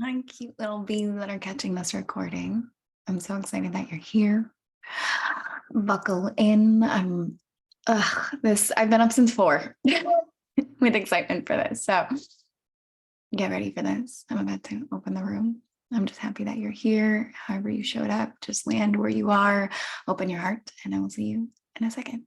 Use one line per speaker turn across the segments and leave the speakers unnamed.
Hi, cute little bees that are catching this recording. I'm so excited that you're here. Buckle in. I've been up since 4 with excitement for this. So get ready for this. I'm about to open the room. I'm just happy that you're here. However you showed up, just land where you are, open your heart, and I will see you in a second.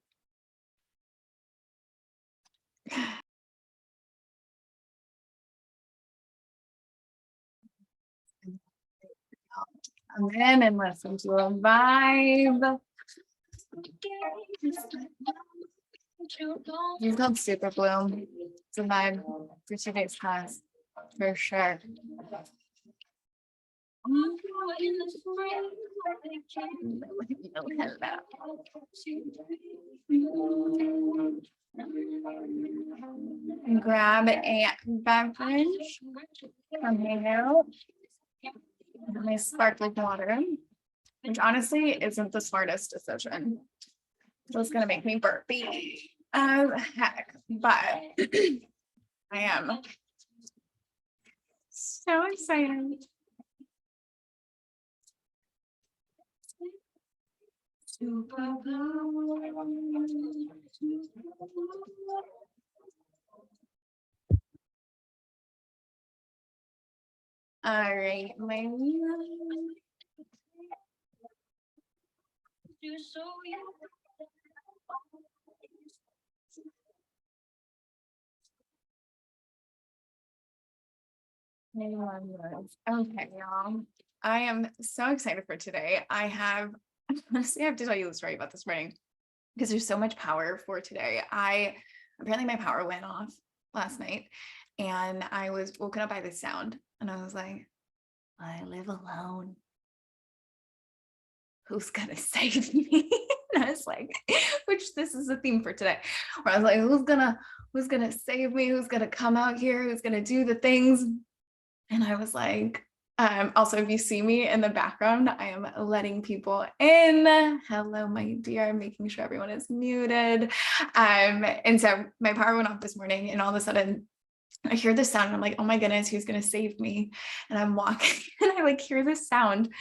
Come in and listen to a vibe. It's called Super Bloom. It's a vibe for today's class, for sure. Grab a beverage from Hangout. My sparkling water, which honestly isn't the smartest decision. It's gonna make me burpy as heck, but I am so excited. All right, my okay, y'all. I am so excited for today. Honestly, I have to tell you the story about this morning because there's so much power for today. Apparently my power went off last night and I was woken up by this sound and I was like, I live alone. Who's gonna save me? And I was like, which this is the theme for today, where I was like, who's gonna save me? Who's gonna come out here? Who's gonna do the things? And I was like, also, if you see me in the background, I am letting people in. Hello, my dear. I'm making sure everyone is muted. And so my power went off this morning, and all of a sudden, I hear this sound. And I'm like, oh my goodness, who's gonna save me? And I'm walking, and I like hear this sound,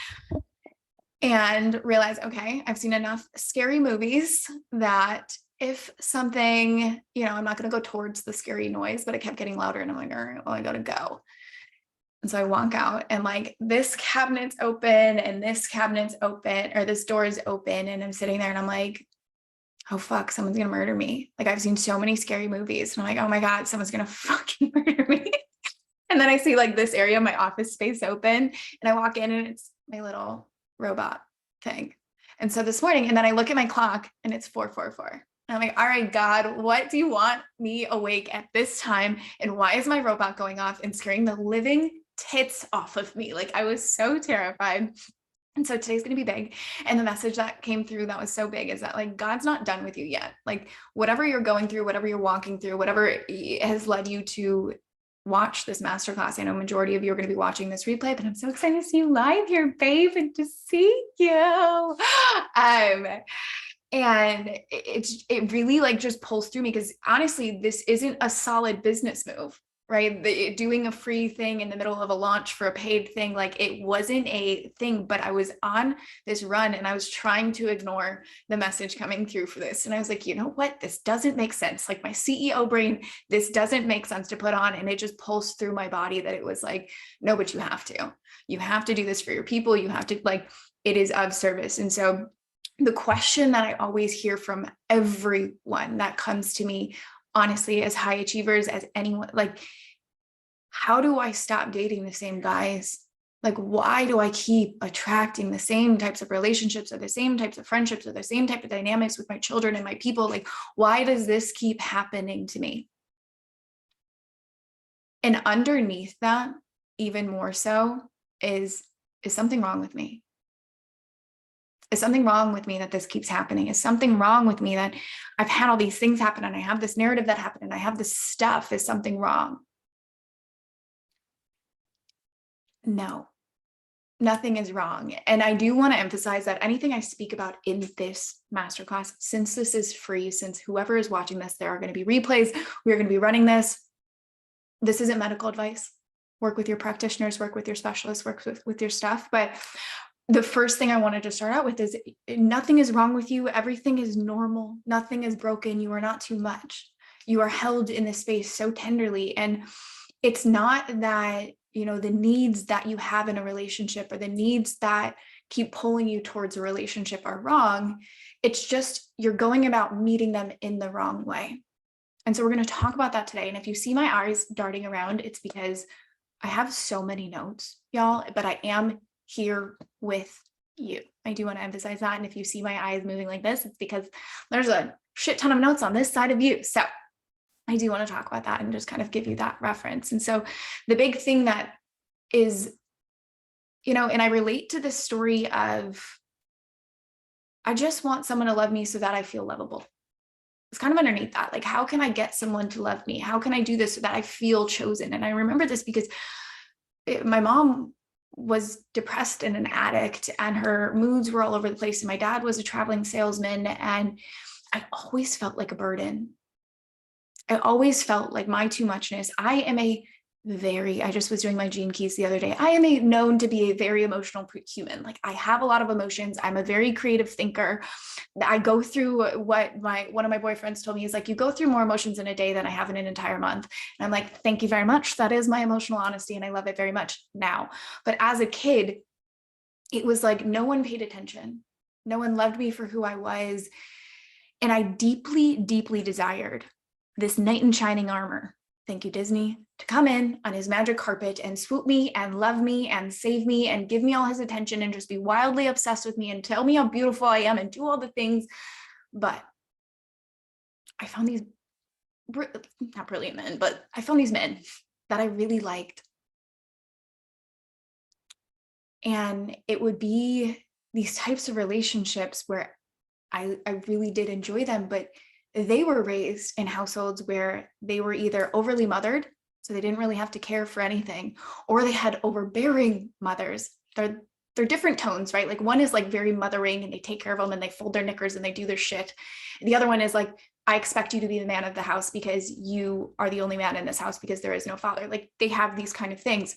and realize, okay, I've seen enough scary movies that if something, I'm not gonna go towards the scary noise, but it kept getting louder, and I'm like, all right, well, I gotta go. And so I walk out and like this cabinet's open and this cabinet's open, or this door is open, and I'm sitting there and I'm like, oh fuck, someone's gonna murder me. Like I've seen so many scary movies and I'm like, oh my God, someone's gonna fucking murder me. And then I see like this area of my office space open and I walk in and it's my little robot thing. And so this morning, and then I look at my clock and it's 4:44. And I'm like, all right, God, what do you want me awake at this time? And why is my robot going off and scaring the living tits off of me? Like I was so terrified. And so today's going to be big. And the message that came through that was so big is that like, God's not done with you yet. Like whatever you're going through, whatever you're walking through, whatever has led you to watch this masterclass. I know majority of you are going to be watching this replay, but I'm so excited to see you live here, babe, and to see you. And it really like just pulls through me because honestly, this isn't a solid business move, right? Doing a free thing in the middle of a launch for a paid thing, like it wasn't a thing, but I was on this run and I was trying to ignore the message coming through for this. And I was like, you know what? This doesn't make sense. Like my CEO brain, this doesn't make sense to put on. And it just pulsed through my body that it was like, no, but you have to do this for your people. You have to, like, it is of service. And so the question that I always hear from everyone that comes to me, honestly, as high achievers, as anyone, like, how do I stop dating the same guys? Like, why do I keep attracting the same types of relationships or the same types of friendships or the same type of dynamics with my children and my people? Like, why does this keep happening to me? And underneath that, even more so, is something wrong with me? Is something wrong with me that this keeps happening? Is something wrong with me that I've had all these things happen and I have this narrative that happened and I have this stuff? Is something wrong? No, nothing is wrong. And I do want to emphasize that anything I speak about in this masterclass, since this is free, since whoever is watching this, there are going to be replays, we're going to be running this. This isn't medical advice. work with your practitioners, work with your specialists, work with your stuff. But the first thing I wanted to start out with is nothing is wrong with you. Everything is normal. Nothing is broken. You are not too much. You are held in this space so tenderly. And it's not that, you know, the needs that you have in a relationship or the needs that keep pulling you towards a relationship are wrong. It's just you're going about meeting them in the wrong way. And so we're going to talk about that today. And if you see my eyes darting around, it's because I have so many notes, y'all, but I am here with you. I do want to emphasize that. And if you see my eyes moving like this, it's because there's a shit ton of notes on this side of you. So I do want to talk about that and just kind of give you that reference. And so the big thing that is, you know, and I relate to this story of, I just want someone to love me so that I feel lovable. It's kind of underneath that. Like, how can I get someone to love me? How can I do this so that I feel chosen? And I remember this because my mom was depressed and an addict, and her moods were all over the place. And my dad was a traveling salesman, and I always felt like a burden. I always felt like my too muchness. I just was doing my Gene Keys the other day. I am known to be a very emotional human. Like, I have a lot of emotions. I'm a very creative thinker. I go through what one of my boyfriends told me is like, you go through more emotions in a day than I have in an entire month. And I'm like, thank you very much. That is my emotional honesty. And I love it very much now. But as a kid, it was like, no one paid attention. No one loved me for who I was. And I deeply, deeply desired this knight in shining armor, thank you, Disney, to come in on his magic carpet and swoop me and love me and save me and give me all his attention and just be wildly obsessed with me and tell me how beautiful I am and do all the things. But I found these, not brilliant men, but I found these men that I really liked. And it would be these types of relationships where I really did enjoy them, but they were raised in households where they were either overly mothered, so they didn't really have to care for anything, or they had overbearing mothers. They're different tones, right? Like, one is like very mothering and they take care of them and they fold their knickers and they do their shit. The other one is like, I expect you to be the man of the house because you are the only man in this house because there is no father. Like, they have these kind of things.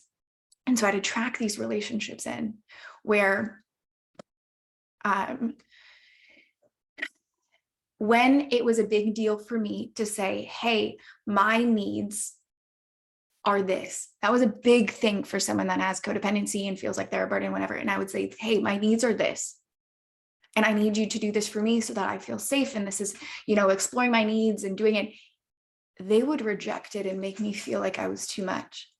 And so I'd attract these relationships in where when it was a big deal for me to say, hey, my needs are this. That was a big thing for someone that has codependency and feels like they're a burden, whatever. And I would say, hey, my needs are this. And I need you to do this for me so that I feel safe. And this is, you know, exploring my needs and doing it. They would reject it and make me feel like I was too much.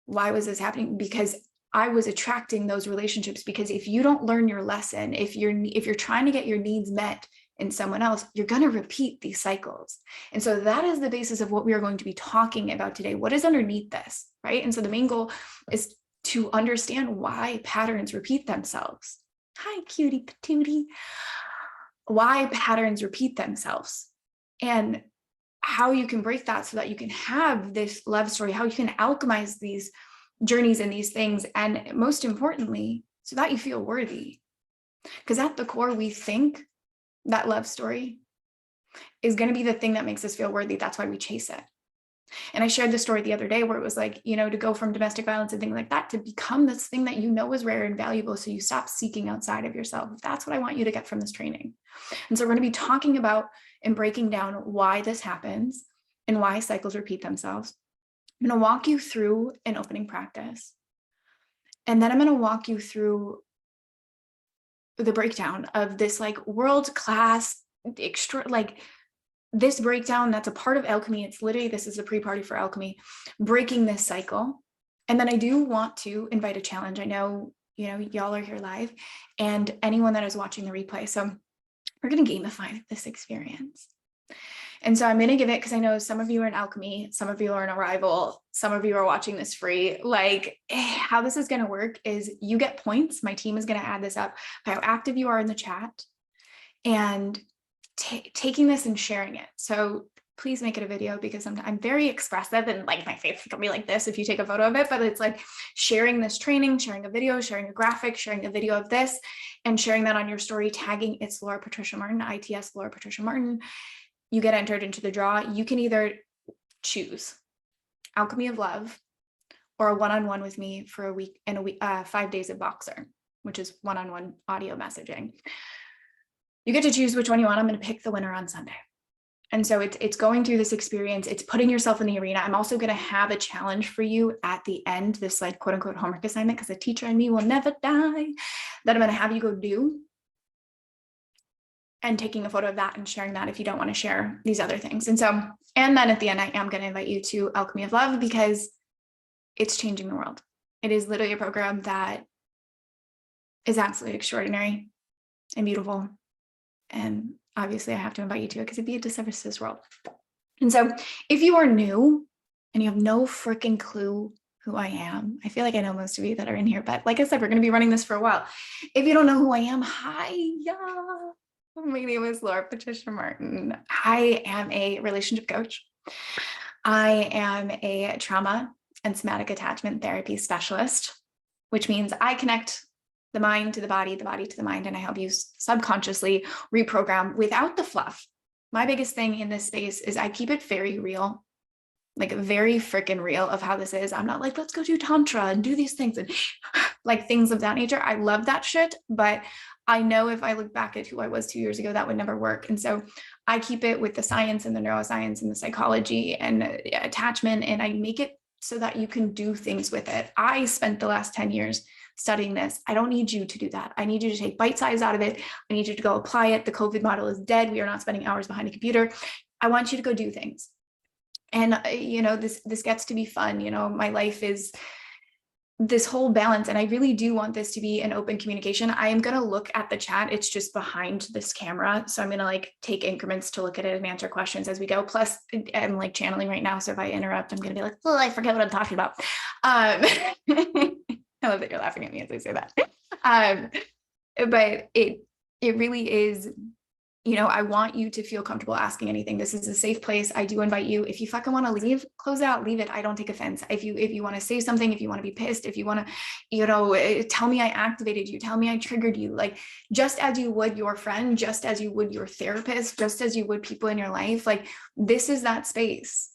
Why was this happening? Because I was attracting those relationships, because if you don't learn your lesson, if you're trying to get your needs met in someone else, you're going to repeat these cycles. And so that is the basis of what we are going to be talking about today. What is underneath this, right? And so the main goal is to understand why patterns repeat themselves. Hi, cutie patootie. Why patterns repeat themselves and how you can break that so that you can have this love story, how you can alchemize these journeys and these things, and most importantly, so that you feel worthy. Because at the core, we think that love story is going to be the thing that makes us feel worthy. That's why we chase it. And I shared the story the other day where it was like, you know, to go from domestic violence and things like that to become this thing that you know is rare and valuable, so you stop seeking outside of yourself. That's what I want you to get from this training. And so we're going to be talking about and breaking down why this happens and why cycles repeat themselves. I'm going to walk you through an opening practice. And then I'm going to walk you through the breakdown of this like world-class, extra, like this breakdown that's a part of alchemy. It's literally, this is a pre-party for alchemy, breaking this cycle. And then I do want to invite a challenge. I know, you know, y'all are here live and anyone that is watching the replay. So we're going to gamify this experience. And so I'm going to give it, because I know some of you are in alchemy, some of you are in arrival, some of you are watching this free. Like, how this is going to work is you get points. My team is going to add this up by how active you are in the chat and taking this and sharing it. So please make it a video, because I'm very expressive and like my face can be like this if you take a photo of it, but it's like sharing this training, sharing a video, sharing a graphic, sharing a video of this, and sharing that on your story, tagging it's Laura Patricia Martin, ITS Laura Patricia Martin. You get entered into the draw. You can either choose. Alchemy of Love, or a one-on-one with me for a week, 5 days of Boxer, which is one-on-one audio messaging. You get to choose which one you want. I'm going to pick the winner on Sunday. And so it's going through this experience. It's putting yourself in the arena. I'm also going to have a challenge for you at the end, this like quote unquote homework assignment, because the teacher and me will never die, that I'm going to have you go do, and taking a photo of that and sharing that if you don't want to share these other things. And so, and then at the end, I am going to invite you to Alchemy of Love, because it's changing the world. It is literally a program that is absolutely extraordinary and beautiful. And obviously I have to invite you to it because it'd be a disservice to this world. And so if you are new and you have no freaking clue who I am, I feel like I know most of you that are in here, but like I said, we're going to be running this for a while. If you don't know who I am, hi, my name is Laura Patricia Martin. I am a relationship coach. I am a trauma and somatic attachment therapy specialist, which means I connect the mind to the body to the mind, and I help you subconsciously reprogram without the fluff. My biggest thing in this space is I keep it very real, like very freaking real of how this is. I'm not like, let's go do Tantra and do these things and like things of that nature. I love that shit, but I know if I look back at who I was 2 years ago, that would never work. And so I keep it with the science and the neuroscience and the psychology and attachment, and I make it so that you can do things with it. I spent the last 10 years studying this. I don't need you to do that. I need you to take bite size out of it. I need you to go apply it. The COVID model is dead. We are not spending hours behind a computer. I want you to go do things. And, you know, this gets to be fun. You know, my life is this whole balance. And I really do want this to be an open communication. I am going to look at the chat. It's just behind this camera. So I'm going to like take increments to look at it and answer questions as we go. Plus I'm like channeling right now. So if I interrupt, I'm going to be like, oh, I forget what I'm talking about. I love that you're laughing at me as I say that. But it really is, you know, I want you to feel comfortable asking anything. This is a safe place. I do invite you. If you fucking want to leave, close out, leave it. I don't take offense. If you want to say something, if you want to be pissed, if you want to, you know, tell me I activated you, tell me I triggered you, like just as you would your friend, just as you would your therapist, just as you would people in your life, like this is that space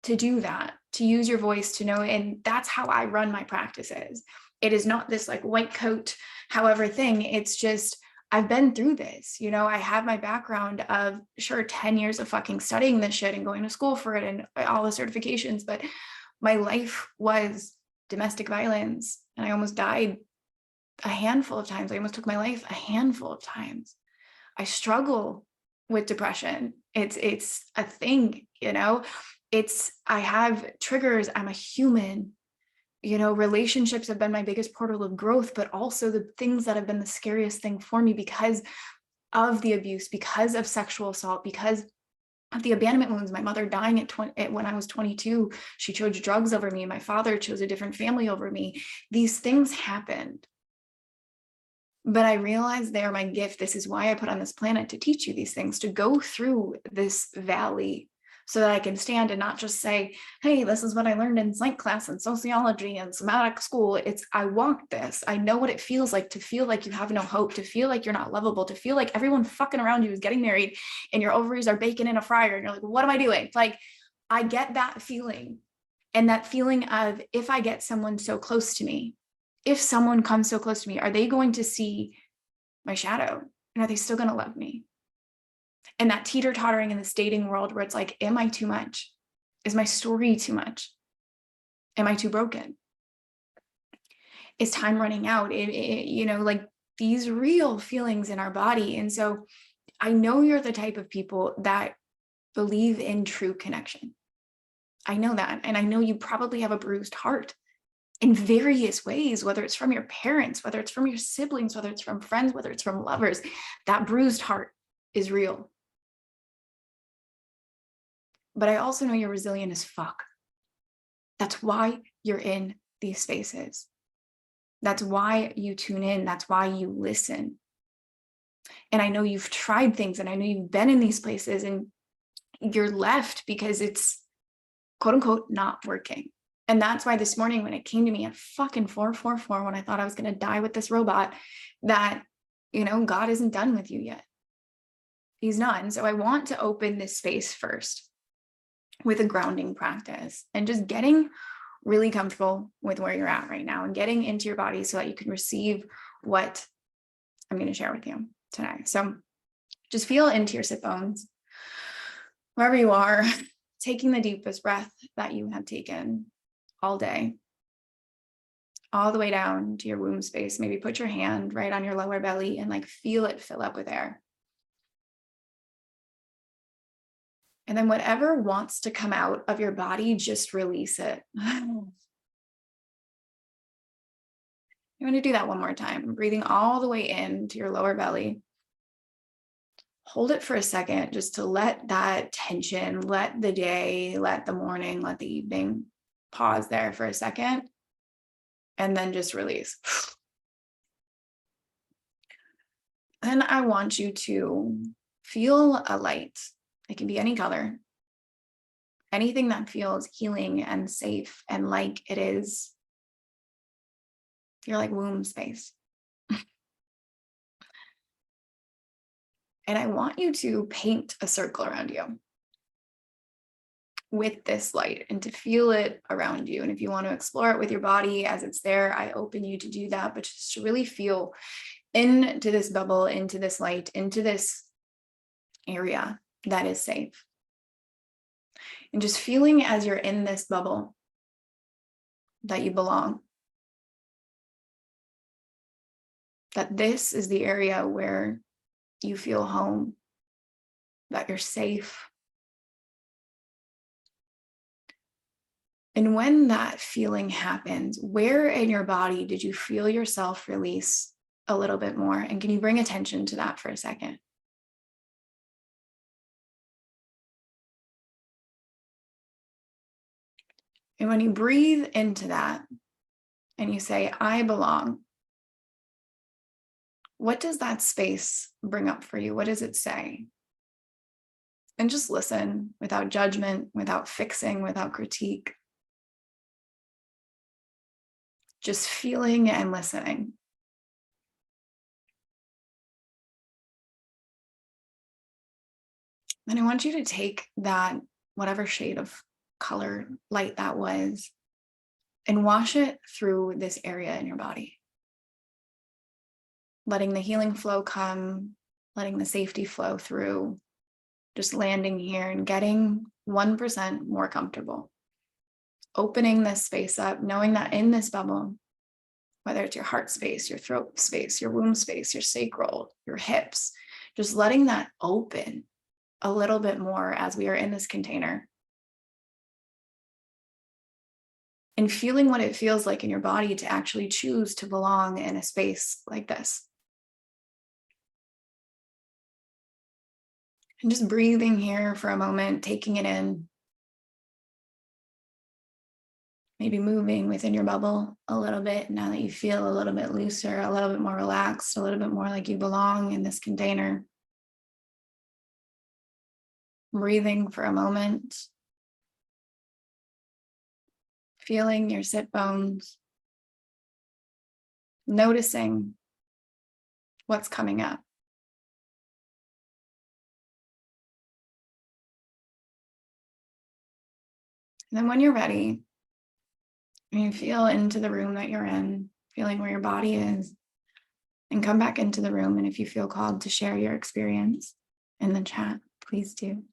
to do that, to use your voice, to know. And that's how I run my practices. It is not this like white coat, however thing. It's just, I've been through this, you know, I have my background of sure 10 years of fucking studying this shit and going to school for it and all the certifications, but my life was domestic violence and I almost died a handful of times. I almost took my life a handful of times. I struggle with depression. It's a thing, you know, I have triggers. I'm a human. You know, relationships have been my biggest portal of growth, but also the things that have been the scariest thing for me because of the abuse, because of sexual assault, because of the abandonment wounds. My mother dying when I was 22, she chose drugs over me. My father chose a different family over me. These things happened. But I realized they are my gift. This is why I put on this planet, to teach you these things, to go through this valley, so that I can stand and not just say, hey, this is what I learned in psych class and sociology and somatic school. It's, I walked this. I know what it feels like to feel like you have no hope, to feel like you're not lovable, to feel like everyone fucking around you is getting married and your ovaries are baking in a fryer. And you're like, what am I doing? Like, I get that feeling. And that feeling of, if I get someone so close to me, if someone comes so close to me, are they going to see my shadow? And are they still going to love me? And that teeter-tottering in this dating world where it's like, am I too much? Is my story too much? Am I too broken? Is time running out? You know, like these real feelings in our body. And so I know you're the type of people that believe in true connection. I know that. And I know you probably have a bruised heart in various ways, whether it's from your parents, whether it's from your siblings, whether it's from friends, whether it's from lovers. That bruised heart is real. But I also know you're resilient as fuck. That's why you're in these spaces. That's why you tune in. That's why you listen. And I know you've tried things, and I know you've been in these places and you're left because it's quote unquote not working. And that's why this morning when it came to me at fucking 4:44, when I thought I was going to die with this robot, that, you know, God isn't done with you yet. He's not. And so I want to open this space first. with a grounding practice and just getting really comfortable with where you're at right now and getting into your body so that you can receive what I'm going to share with you today. So just feel into your sit bones, wherever you are, taking the deepest breath that you have taken all day, all the way down to your womb space. Maybe put your hand right on your lower belly and like feel it fill up with air. And then whatever wants to come out of your body, just release it. You want to do that one more time, breathing all the way into your lower belly. Hold it for a second just to let that tension, let the day, let the morning, let the evening, pause there for a second, and then just release. Then I want you to feel a light. It can be any color, anything that feels healing and safe and like it is your like womb space. And I want you to paint a circle around you with this light and to feel it around you. And if you want to explore it with your body as it's there, I open you to do that, but just to really feel into this bubble, into this light, into this area that is safe. And just feeling as you're in this bubble that you belong. That this is the area where you feel home, that you're safe. And when that feeling happens, where in your body did you feel yourself release a little bit more? And can you bring attention to that for a second? And when you breathe into that and you say, I belong, what does that space bring up for you? What does it say? And just listen without judgment, without fixing, without critique. Just feeling and listening. And I want you to take that, whatever shade of color light that was, and wash it through this area in your body. Letting the healing flow come, letting the safety flow through, just landing here and getting 1% more comfortable. Opening this space up, knowing that in this bubble, whether it's your heart space, your throat space, your womb space, your sacral, your hips, just letting that open a little bit more as we are in this container. And feeling what it feels like in your body to actually choose to belong in a space like this. And just breathing here for a moment, taking it in. Maybe moving within your bubble a little bit now that you feel a little bit looser, a little bit more relaxed, a little bit more like you belong in this container. Breathing for a moment. Feeling your sit bones. Noticing what's coming up. And then when you're ready, you feel into the room that you're in, feeling where your body is, and come back into the room. And if you feel called to share your experience in the chat, please do.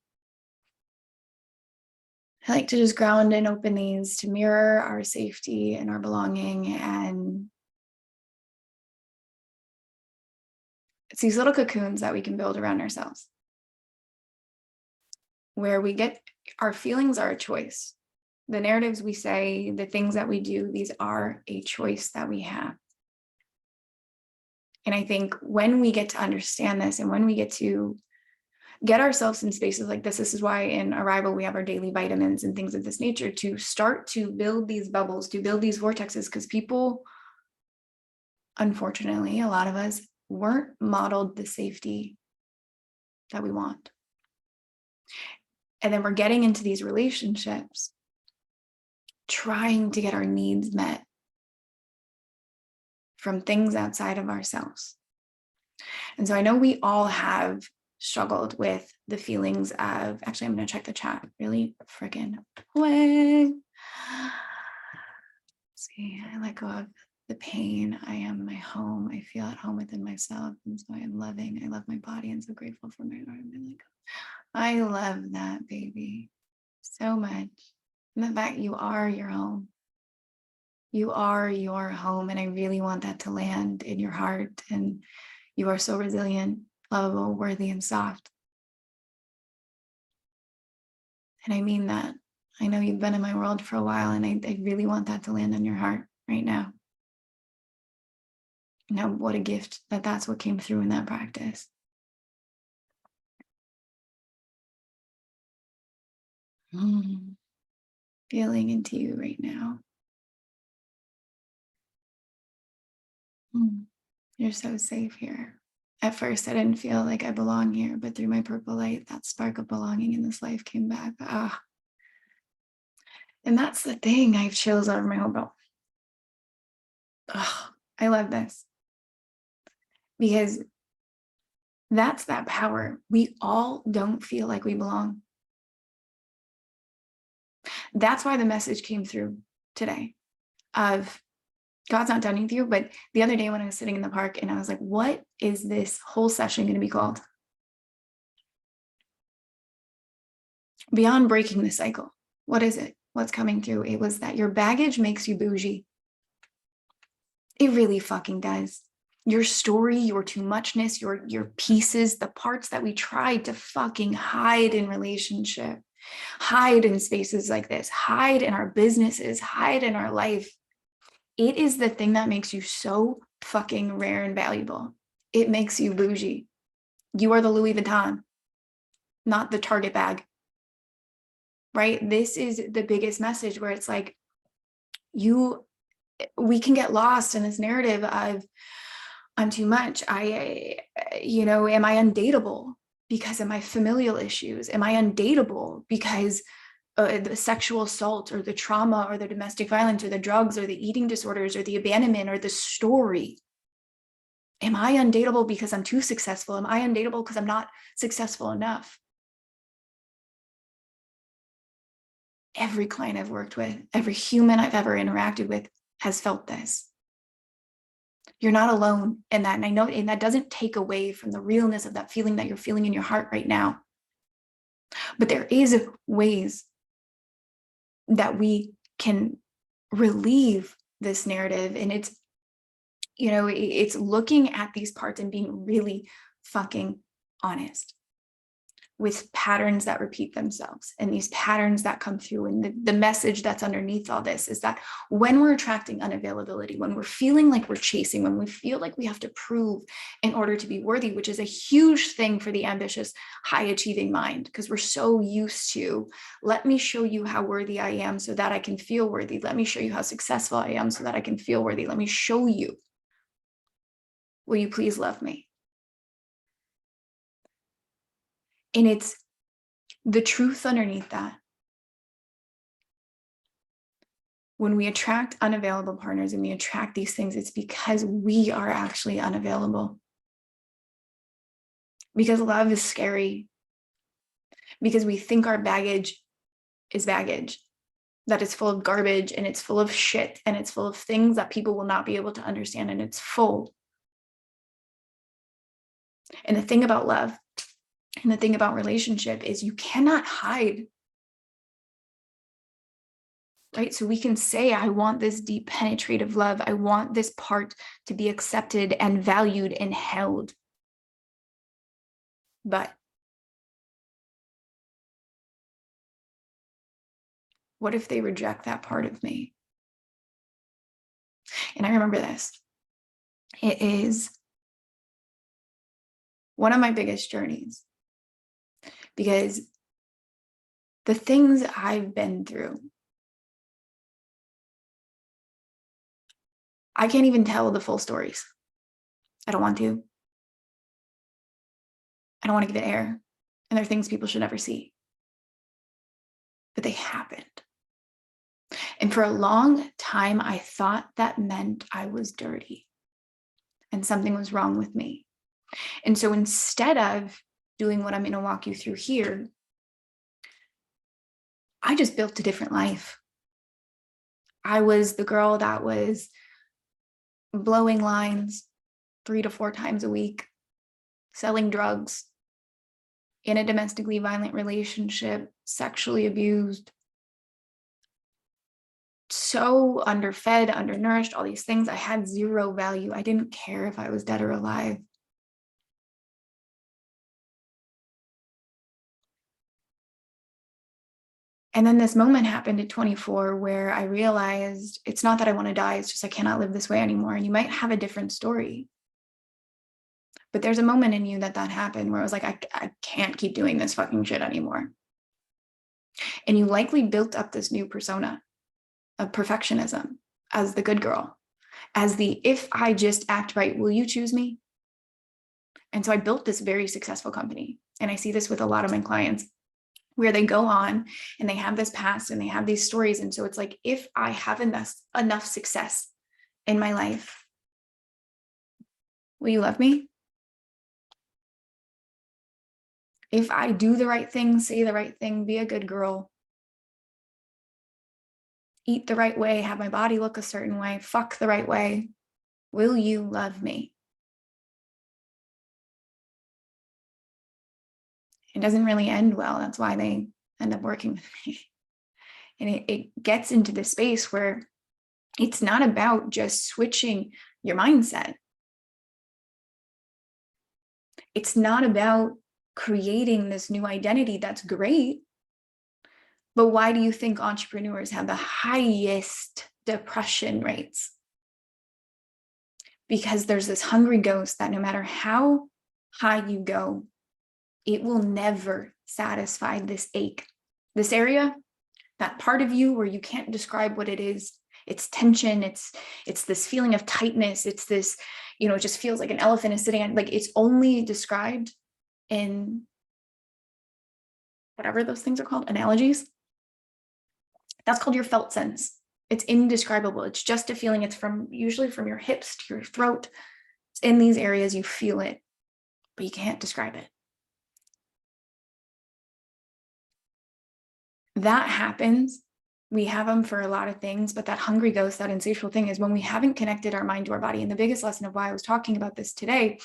I like to just ground and open these to mirror our safety and our belonging. And it's these little cocoons that we can build around ourselves, where we get our feelings are a choice. The narratives we say, the things that we do, these are a choice that we have. And I think when we get to understand this and when we get to get ourselves in spaces like this is why in Arrival we have our daily vitamins and things of this nature, to start to build these bubbles, to build these vortexes, because people, unfortunately, a lot of us weren't modeled the safety that we want. And then we're getting into these relationships, trying to get our needs met from things outside of ourselves. And so I know we all have struggled with the feelings of, actually, I'm going to check the chat really freaking quick. See, I let go of the pain. I am my home. I feel at home within myself. And so I am loving. I love my body and so grateful for my environment. I love that, baby, so much. And the fact you are your home. You are your home. And I really want that to land in your heart. And you are so resilient, lovable, worthy, and soft. And I mean that. I know you've been in my world for a while, and I really want that to land in your heart right now. Now, what a gift that that's what came through in that practice. Feeling into you right now. You're so safe here. At first, I didn't feel like I belong here, but through my purple light, that spark of belonging in this life came back. And that's the thing. I have chills over my whole body. I love this. Because that's that power. We all don't feel like we belong. That's why the message came through today of God's not done with you. But the other day when I was sitting in the park and I was like, what is this whole session going to be called? Beyond breaking the cycle. What is it? What's coming through? It was that your baggage makes you bougie. It really fucking does. Your story, your too muchness, your pieces, the parts that we tried to fucking hide in relationship, hide in spaces like this, hide in our businesses, hide in our life. It is the thing that makes you so fucking rare and valuable. It makes you bougie. You are the Louis Vuitton, not the Target bag, right? This is the biggest message where it's like, we can get lost in this narrative of, I'm too much. Am I undateable because of my familial issues? Am I undateable because the sexual assault or the trauma or the domestic violence or the drugs or the eating disorders or the abandonment or the story? Am I undateable because I'm too successful? Am I undateable because I'm not successful enough? Every client I've worked with, every human I've ever interacted with has felt this. You're not alone in that. And I know, and that doesn't take away from the realness of that feeling that you're feeling in your heart right now. But there is ways that we can relieve this narrative. And it's looking at these parts and being really fucking honest with patterns that repeat themselves and these patterns that come through. And the message that's underneath all this is that when we're attracting unavailability, when we're feeling like we're chasing, when we feel like we have to prove in order to be worthy, which is a huge thing for the ambitious, high achieving mind, because we're so used to, let me show you how worthy I am so that I can feel worthy. Let me show you how successful I am so that I can feel worthy. Let me show you. Will you please love me? And it's the truth underneath that. When we attract unavailable partners and we attract these things, it's because we are actually unavailable. Because love is scary. Because we think our baggage is baggage, that it's full of garbage and it's full of shit and it's full of things that people will not be able to understand, and it's full. And the thing about love and the thing about relationship is you cannot hide, right? So we can say, I want this deep penetrative love. I want this part to be accepted and valued and held. But what if they reject that part of me? And I remember this. It is one of my biggest journeys, because the things I've been through, I can't even tell the full stories. I don't want to. I don't want to give it air. And there are things people should never see. But they happened. And for a long time, I thought that meant I was dirty and something was wrong with me. And so instead of doing what I'm going to walk you through here, I just built a different life. I was the girl that was blowing lines 3 to 4 times a week, selling drugs, in a domestically violent relationship, sexually abused, so underfed, undernourished, all these things. I had zero value. I didn't care if I was dead or alive. And then this moment happened at 24 where I realized it's not that I want to die, it's just I cannot live this way anymore. And you might have a different story. But there's a moment in you that happened where I was like, I can't keep doing this fucking shit anymore. And you likely built up this new persona of perfectionism as the good girl, as the, if I just act right, will you choose me? And so I built this very successful company. And I see this with a lot of my clients where they go on and they have this past and they have these stories. And so it's like, if I have enough success in my life, will you love me? If I do the right thing, say the right thing, be a good girl, eat the right way, have my body look a certain way, fuck the right way, will you love me? It doesn't really end well. That's why they end up working with me. And it gets into the space where it's not about just switching your mindset. It's not about creating this new identity. That's great. But why do you think entrepreneurs have the highest depression rates? Because there's this hungry ghost that no matter how high you go, it will never satisfy this ache. This area, that part of you where you can't describe what it is. It's tension. It's this feeling of tightness. It's this, it just feels like an elephant is sitting on, like it's only described in whatever those things are called, analogies. That's called your felt sense. It's indescribable. It's just a feeling. It's usually from your hips to your throat. It's in these areas, you feel it, but you can't describe it. That happens. We have them for a lot of things, but that hungry ghost, that insatiable thing, is when we haven't connected our mind to our body. And the biggest lesson of why I was talking about this today,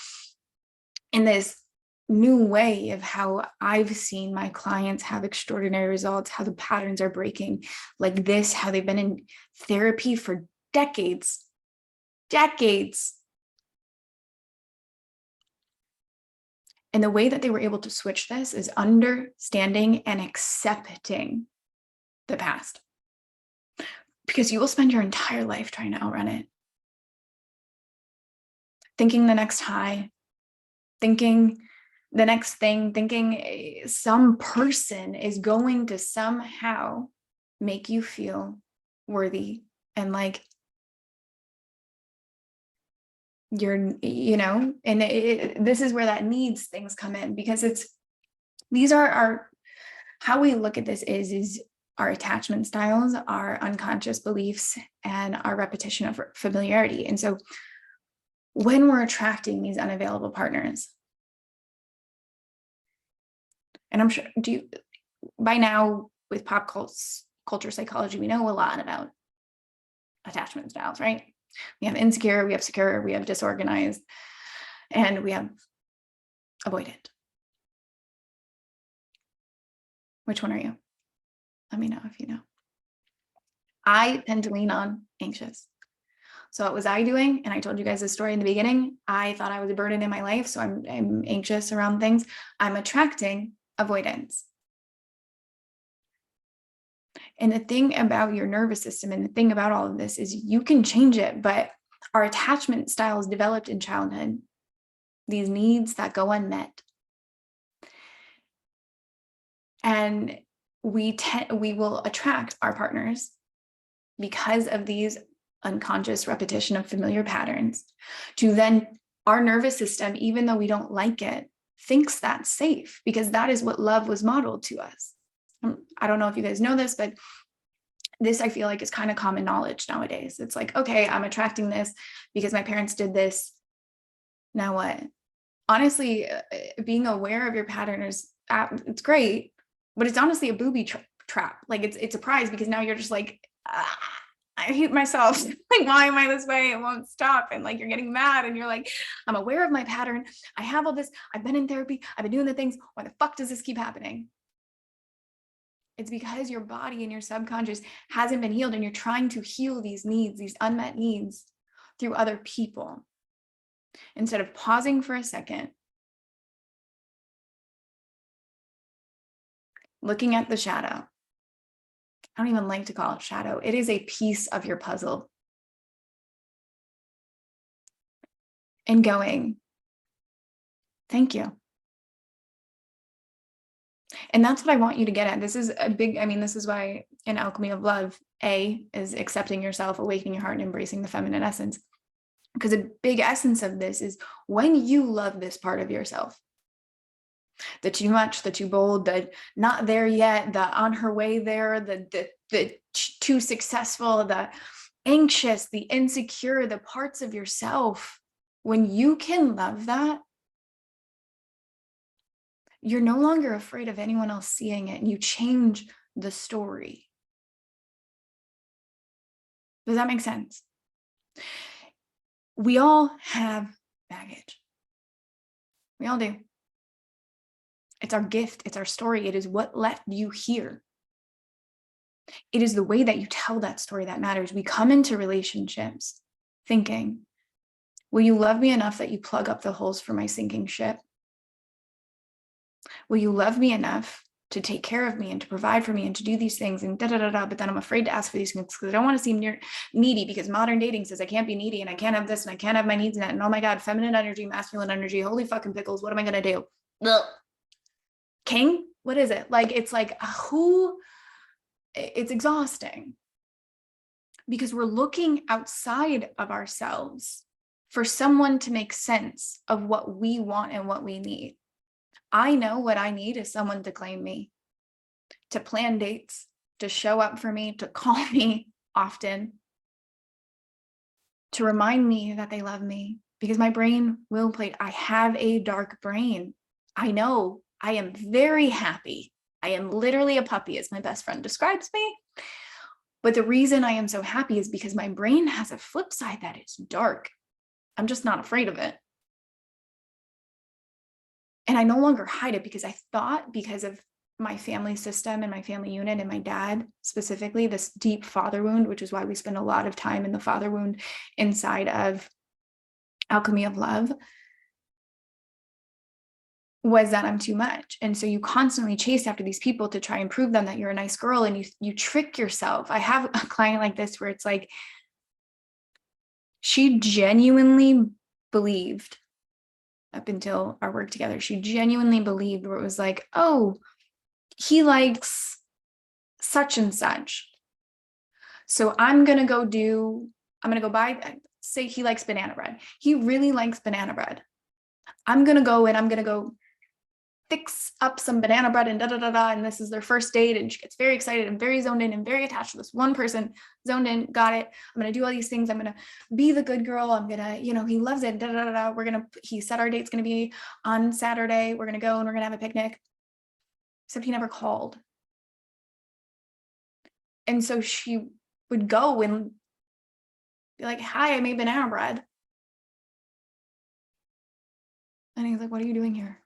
in this new way of how I've seen my clients have extraordinary results, how the patterns are breaking like this, how they've been in therapy for decades. And the way that they were able to switch this is understanding and accepting the past. Because you will spend your entire life trying to outrun it. Thinking the next high, thinking the next thing, thinking some person is going to somehow make you feel worthy and like you're, and this is where that needs things come in, because these are our, how we look at this is our attachment styles, our unconscious beliefs, and our repetition of familiarity. And so when we're attracting these unavailable partners, and I'm sure, by now with pop culture psychology, we know a lot about attachment styles, right? We have insecure, we have secure, we have disorganized, and we have avoidant. Which one are you? Let me know if you know. I tend to lean on anxious. So what was I doing? And I told you guys this story in the beginning. I thought I was a burden in my life, so I'm anxious around things. I'm attracting avoidance. And the thing about your nervous system and the thing about all of this is you can change it, but our attachment styles developed in childhood, these needs that go unmet. And we will attract our partners because of these unconscious repetition of familiar patterns, to then our nervous system, even though we don't like it, thinks that's safe because that is what love was modeled to us. I don't know if you guys know this, but this I feel like is kind of common knowledge nowadays. It's like, okay, I'm attracting this because my parents did this. Now what? honestly, being aware of your pattern is, it's great, but it's honestly a booby trap. Like it's a prize, because now you're just like, I hate myself. Like, why am I this way? It won't stop. And like, you're getting mad and you're like, I'm aware of my pattern. I have all this. I've been in therapy. I've been doing the things. Why the fuck does this keep happening? It's because your body and your subconscious hasn't been healed, and you're trying to heal these needs, these unmet needs, through other people. Instead of pausing for a second, looking at the shadow. I don't even like to call it shadow. It is a piece of your puzzle. And going, thank you. And that's what I want you to get at. This is a big, I mean, this is why in Alchemy of Love, A is accepting yourself, awakening your heart, and embracing the feminine essence. Because a big essence of this is when you love this part of yourself, the too much, the too bold, the not there yet, the on her way there, the too successful, the anxious, the insecure, the parts of yourself. When you can love that, you're no longer afraid of anyone else seeing it, and you change the story. Does that make sense? We all have baggage. We all do. It's our gift. It's our story. It is what left you here. It is the way that you tell that story that matters. We come into relationships thinking, will you love me enough that you plug up the holes for my sinking ship? Will you love me enough to take care of me and to provide for me and to do these things and da-da-da-da, but then I'm afraid to ask for these things because I don't want to seem needy, because modern dating says I can't be needy and I can't have this and I can't have my needs met. And oh my God, feminine energy, masculine energy, holy fucking pickles, what am I going to do? Ugh. King? What is it? Like, it's like, it's exhausting because we're looking outside of ourselves for someone to make sense of what we want and what we need. I know what I need is someone to claim me, to plan dates, to show up for me, to call me often, to remind me that they love me, because my brain will play. I have a dark brain. I know. I am very happy. I am literally a puppy, as my best friend describes me. But the reason I am so happy is because my brain has a flip side that is dark. I'm just not afraid of it. And I no longer hide it, because I thought, because of my family system and my family unit and my dad specifically, this deep father wound, which is why we spend a lot of time in the father wound inside of Alchemy of Love, was that I'm too much. And so you constantly chase after these people to try and prove them that you're a nice girl, and you trick yourself. I have a client like this where it's like, she genuinely believed, up until our work together, she genuinely believed, where it was like, oh, he likes such and such, so I'm going to go buy, say he likes banana bread. He really likes banana bread. I'm going to go fix up some banana bread and da-da-da-da. And this is their first date. And she gets very excited and very zoned in and very attached to this one person. Zoned in, got it. I'm going to do all these things. I'm going to be the good girl. I'm going to, he loves it. Da-da-da-da. He said our date's going to be on Saturday. We're going to go and we're going to have a picnic. Except he never called. And so she would go and be like, hi, I made banana bread. And he's like, what are you doing here?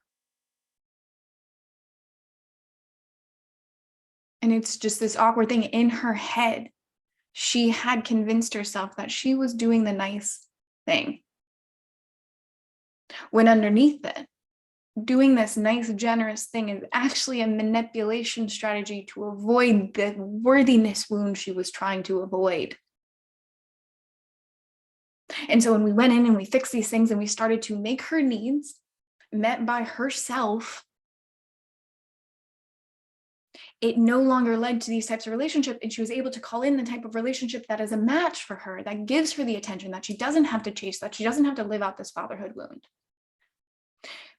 And it's just this awkward thing in her head. She had convinced herself that she was doing the nice thing, when underneath it, doing this nice, generous thing is actually a manipulation strategy to avoid the worthiness wound she was trying to avoid. And so when we went in and we fixed these things and we started to make her needs met by herself, it no longer led to these types of relationships, and she was able to call in the type of relationship that is a match for her, that gives her the attention, that she doesn't have to chase, that she doesn't have to live out this fatherhood wound.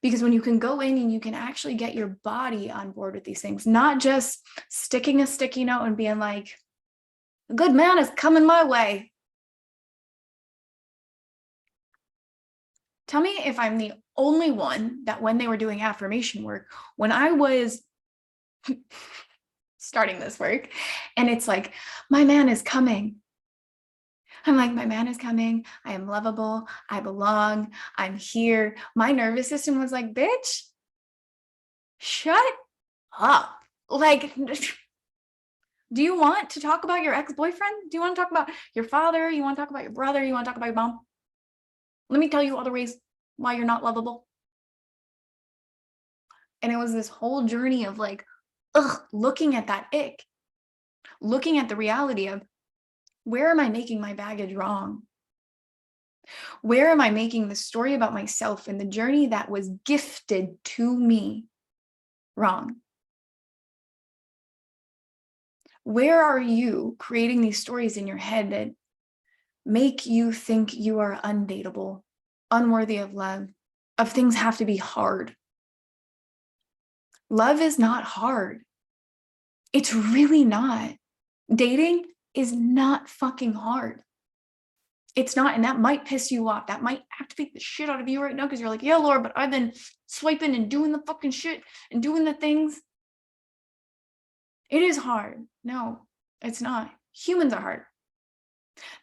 Because when you can go in and you can actually get your body on board with these things, not just sticking a sticky note and being like, a good man is coming my way. Tell me if I'm the only one that when they were doing affirmation work, when I was starting this work, and it's like, my man is coming. I'm like, my man is coming. I am lovable. I belong. I'm here. My nervous system was like, bitch, shut up. Like, do you want to talk about your ex-boyfriend? Do you want to talk about your father? You want to talk about your brother? You want to talk about your mom? Let me tell you all the ways why you're not lovable. And it was this whole journey of like, looking at that ick, looking at the reality of, where am I making my baggage wrong? Where am I making the story about myself and the journey that was gifted to me wrong? Where are you creating these stories in your head that make you think you are undateable, unworthy of love, of things have to be hard? Love is not hard. It's really not. Dating is not fucking hard. It's not, and that might piss you off. That might activate the shit out of you right now because you're like, yeah, Laura, but I've been swiping and doing the fucking shit and doing the things. It is hard. No, it's not. Humans are hard.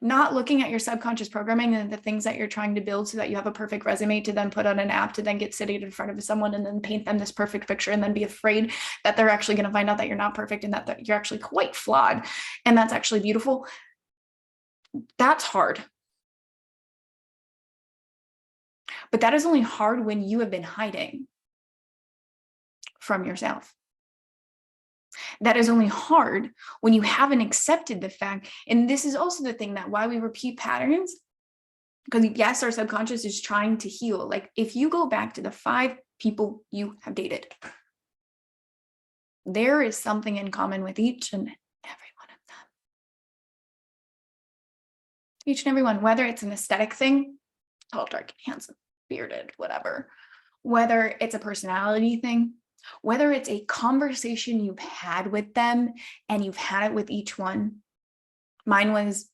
Not looking at your subconscious programming and the things that you're trying to build so that you have a perfect resume to then put on an app to then get seated in front of someone and then paint them this perfect picture and then be afraid that they're actually going to find out that you're not perfect and that you're actually quite flawed. And that's actually beautiful. That's hard. But that is only hard when you have been hiding from yourself. That is only hard when you haven't accepted the fact. And this is also the thing that why we repeat patterns, because yes, our subconscious is trying to heal. Like if you go back to the 5 people you have dated, there is something in common with each and every one of them. Each and every one, whether it's an aesthetic thing, tall, dark, handsome, bearded, whatever, whether it's a personality thing, whether it's a conversation you've had with them and you've had it with each one. Mine was,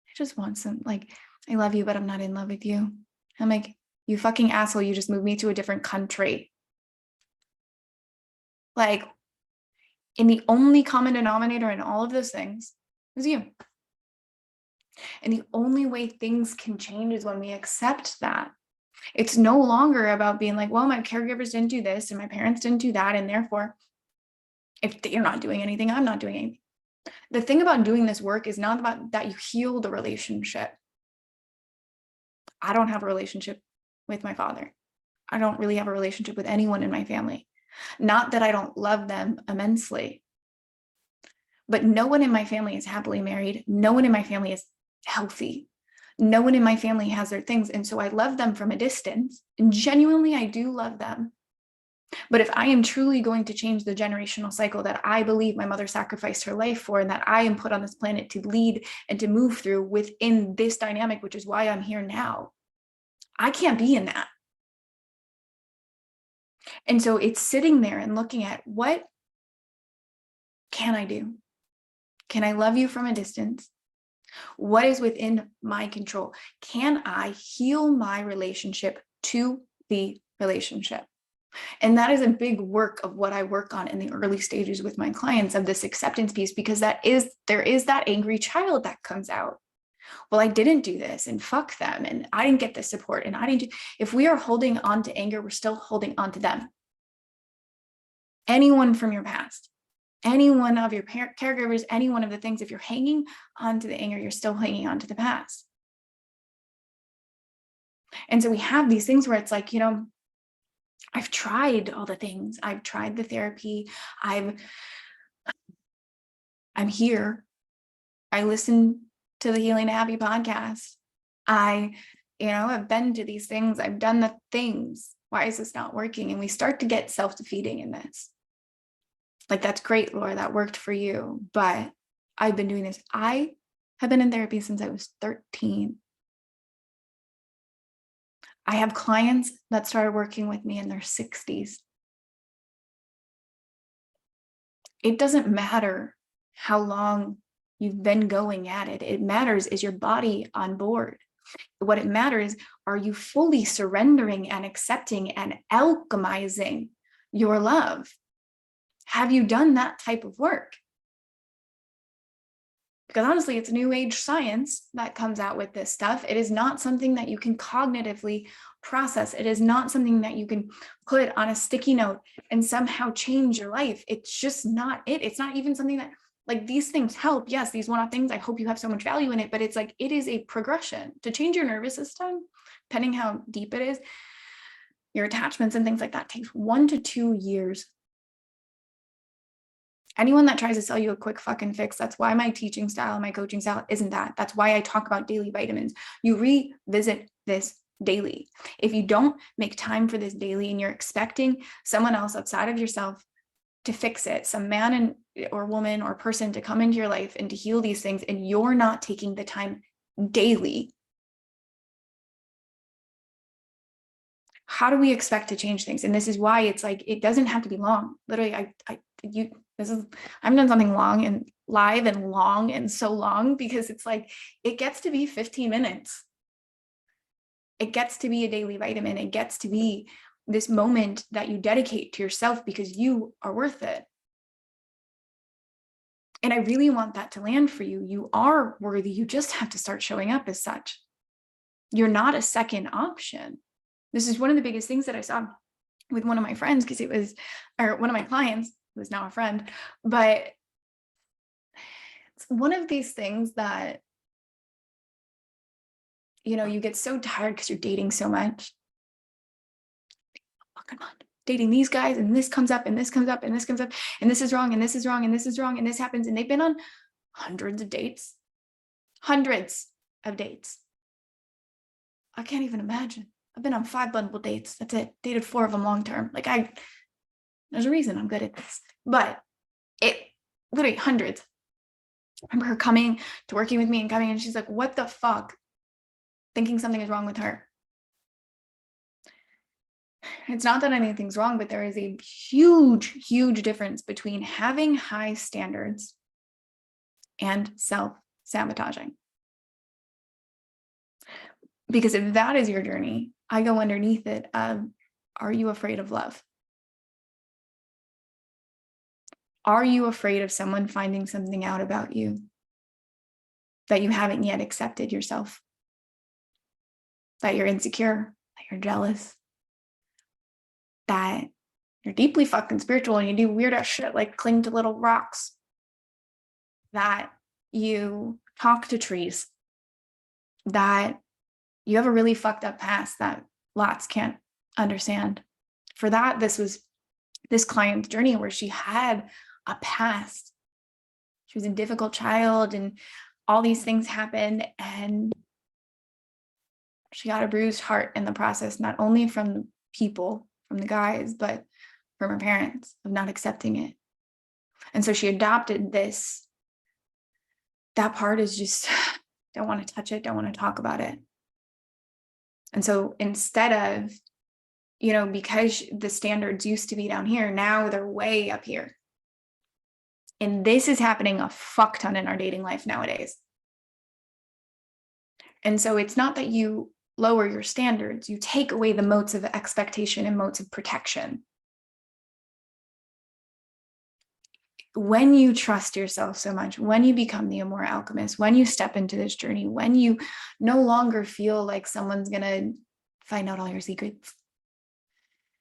I just want some, like, I love you, but I'm not in love with you. I'm like, you fucking asshole, you just moved me to a different country. Like, and the only common denominator in all of those things is you. And the only way things can change is when we accept that. It's no longer about being like, well, my caregivers didn't do this and my parents didn't do that. And therefore, if they're not doing anything, I'm not doing anything. The thing about doing this work is not about that you heal the relationship. I don't have a relationship with my father. I don't really have a relationship with anyone in my family. Not that I don't love them immensely, but no one in my family is happily married. No one in my family is healthy. No one in my family has their things. And so I love them from a distance. And genuinely, I do love them. But if I am truly going to change the generational cycle that I believe my mother sacrificed her life for, and that I am put on this planet to lead and to move through within this dynamic, which is why I'm here now, I can't be in that. And so it's sitting there and looking at, what can I do? Can I love you from a distance? What is within my control? Can I heal my relationship to the relationship? And that is a big work of what I work on in the early stages with my clients, of this acceptance piece, because there is that angry child that comes out. Well, I didn't do this and fuck them. And I didn't get the support. And I didn't do, if we are holding on to anger, we're still holding on to them. Anyone from your past, any one of your caregivers, any one of the things, if you're hanging on to the anger, you're still hanging on to the past. And so we have these things where it's like, I've tried all the things. I've tried the therapy. I'm here. I listen to the Healing to Happy podcast. I've been to these things. I've done the things. Why is this not working? And we start to get self-defeating in this. Like, that's great, Laura, that worked for you, but I've been doing this. I have been in therapy since I was 13. I have clients that started working with me in their 60s. It doesn't matter how long you've been going at it. It matters, is your body on board? What it matters, are you fully surrendering and accepting and alchemizing your love? Have you done that type of work? Because honestly, it's new age science that comes out with this stuff. It is not something that you can cognitively process. It is not something that you can put on a sticky note and somehow change your life. It's just not it. It's not even something that, like, these things help. Yes, these one-off things, I hope you have so much value in it, but it's like, it is a progression to change your nervous system, depending how deep it is. Your attachments and things like that takes 1 to 2 years. Anyone that tries to sell you a quick fucking fix, that's why my teaching style, my coaching style isn't that. That's why I talk about daily vitamins. You revisit this daily. If you don't make time for this daily and you're expecting someone else outside of yourself to fix it, some man or woman or person to come into your life and to heal these things, and you're not taking the time daily, how do we expect to change things? And this is why it's like, it doesn't have to be long. Literally, I haven't done something long and live and long and so long, because it's like, it gets to be 15 minutes. It gets to be a daily vitamin. It gets to be this moment that you dedicate to yourself because you are worth it. And I really want that to land for you. You are worthy. You just have to start showing up as such. You're not a second option. This is one of the biggest things that I saw with one of my friends, because one of my clients, who is now a friend, but it's one of these things that, you get so tired because you're dating so much. Oh, come on. Dating these guys, and this comes up, and this comes up, and this comes up, and this is wrong, and this is wrong, and this is wrong, and this happens. And they've been on hundreds of dates. Hundreds of dates. I can't even imagine. I've been on 5 bundle dates. That's it. Dated 4 of them long term. There's a reason I'm good at this. But it literally hundreds. I remember her coming to working with me and she's like, what the fuck? Thinking something is wrong with her. It's not that anything's wrong, but there is a huge, huge difference between having high standards and self-sabotaging. Because if that is your journey, I go underneath it of, are you afraid of love? Are you afraid of someone finding something out about you that you haven't yet accepted yourself? That you're insecure, that you're jealous, that you're deeply fucking spiritual and you do weird ass shit like cling to little rocks, that you talk to trees, that you have a really fucked up past that lots can't understand. For that, this was this client's journey where she had a past. She was a difficult child and all these things happened, and she got a bruised heart in the process, not only from people, from the guys, but from her parents of not accepting it. And so she adopted this. That part is just, don't want to touch it, don't want to talk about it. And so instead of, because the standards used to be down here, now they're way up here. And this is happening a fuck ton in our dating life nowadays. And so it's not that you lower your standards, you take away the moats of expectation and moats of protection. When you trust yourself so much, when you become the Amore Alchemist, when you step into this journey, when you no longer feel like someone's going to find out all your secrets,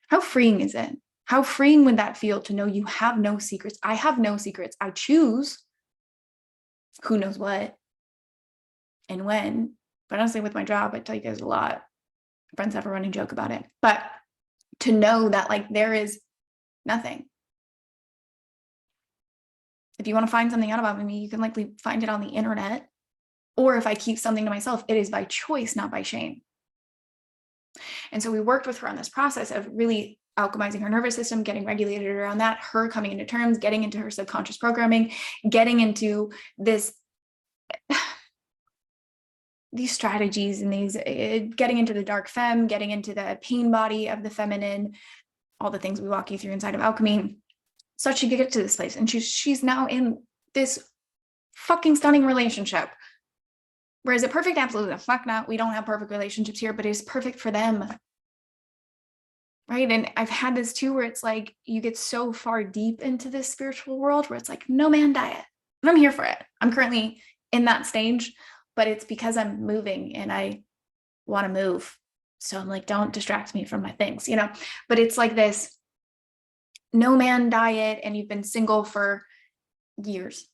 how freeing is it? How freeing would that feel to know you have no secrets? I have no secrets. I choose who knows what and when. But honestly, with my job, I tell you guys a lot. Friends have a running joke about it. But to know that there is nothing. If you want to find something out about me, you can likely find it on the internet. Or if I keep something to myself, it is by choice, not by shame. And so we worked with her on this process of really alchemizing her nervous system, getting regulated around that, her coming into terms, getting into her subconscious programming, getting into these strategies and getting into the dark femme, getting into the pain body of the feminine, all the things we walk you through inside of alchemy. So she could get to this place. And she's now in this fucking stunning relationship Whereas it perfect? Absolutely the fuck not. We don't have perfect relationships here, but it's perfect for them. Right. And I've had this too, where it's like you get so far deep into this spiritual world where it's like no man diet. And I'm here for it. I'm currently in that stage, but it's because I'm moving and I want to move. So I'm like, don't distract me from my things, you know, but it's like this no man diet and you've been single for years.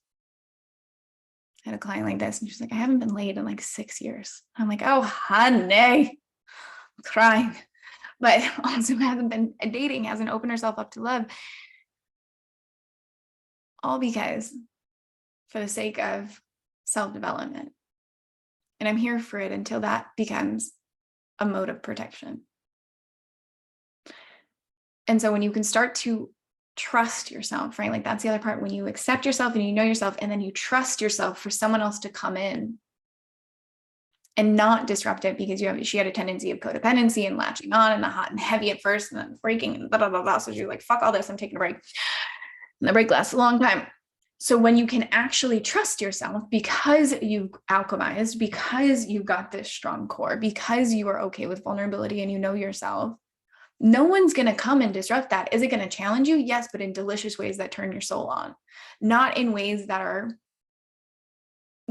I had a client like this and she's like, I haven't been laid in like 6 years. I'm like, oh, honey, I'm crying. But also hasn't been dating, hasn't opened herself up to love. All because for the sake of self-development. And I'm here for it until that becomes a mode of protection. And so when you can start to trust yourself, right? Like that's the other part, when you accept yourself and you know yourself, and then you trust yourself for someone else to come in and not disrupt it, because she had a tendency of codependency and latching on and the hot and heavy at first and then breaking and blah, blah, blah, blah. So she's like, fuck all this, I'm taking a break. And the break lasts a long time. So when you can actually trust yourself because you've alchemized, because you've got this strong core, because you are okay with vulnerability and you know yourself, no one's going to come and disrupt that. Is it going to challenge you? Yes, but in delicious ways that turn your soul on, not in ways that are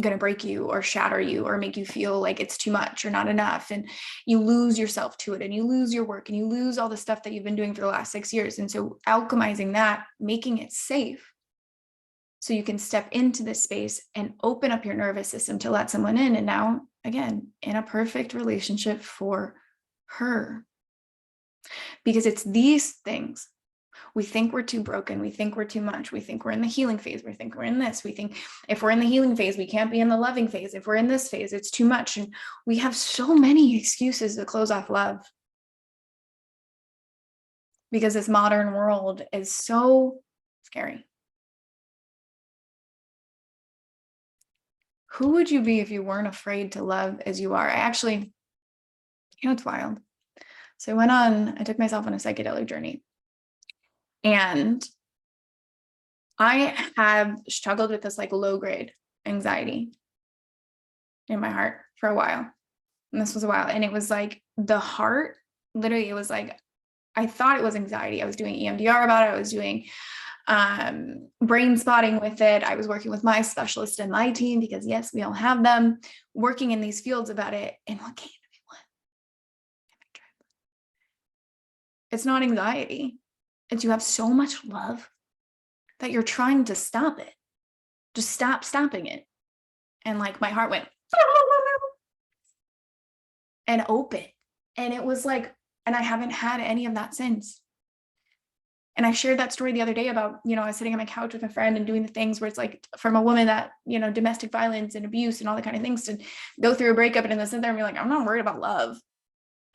going to break you or shatter you or make you feel like it's too much or not enough. And you lose yourself to it and you lose your work and you lose all the stuff that you've been doing for the last 6 years. And so alchemizing that, making it safe so you can step into this space and open up your nervous system to let someone in. And now, again, in a perfect relationship for her. Because it's these things. We think we're too broken. We think we're too much. We think we're in the healing phase. We think we're in this. We think if we're in the healing phase, we can't be in the loving phase. If we're in this phase, it's too much. And we have so many excuses to close off love. Because this modern world is so scary. Who would you be if you weren't afraid to love as you are? It's wild. So I took myself on a psychedelic journey. And I have struggled with this like low grade anxiety in my heart for a while. And this was a while. And it was like the heart, literally, it was like, I thought it was anxiety. I was doing EMDR about it. I was doing brain spotting with it. I was working with my specialist in my team because yes, we all have them, working in these fields about it. And what came to me? It's not anxiety. It's you have so much love that you're trying to stop it. Just stop stopping it. And like my heart went and open. And it was like, and I haven't had any of that since. And I shared that story the other day about, I was sitting on my couch with a friend and doing the things where it's like from a woman that, domestic violence and abuse and all the kind of things to go through a breakup and then sit there and be like, I'm not worried about love.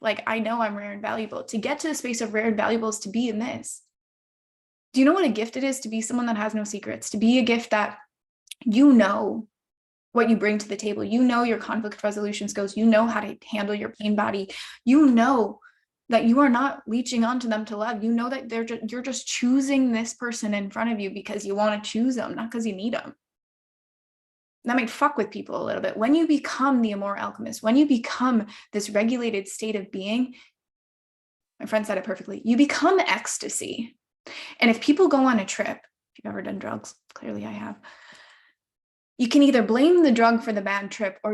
Like, I know I'm rare and valuable. To get to the space of rare and valuable is to be in this. Do you know what a gift it is to be someone that has no secrets? To be a gift that you know what you bring to the table. You know your conflict resolution skills. You know how to handle your pain body. You know that you are not leeching onto them to love. You know that you're just choosing this person in front of you because you want to choose them, not because you need them. That might fuck with people a little bit. When you become the Amor Alchemist, when you become this regulated state of being, my friend said it perfectly, you become ecstasy. And if people go on a trip, if you've ever done drugs, clearly I have, you can either blame the drug for the bad trip or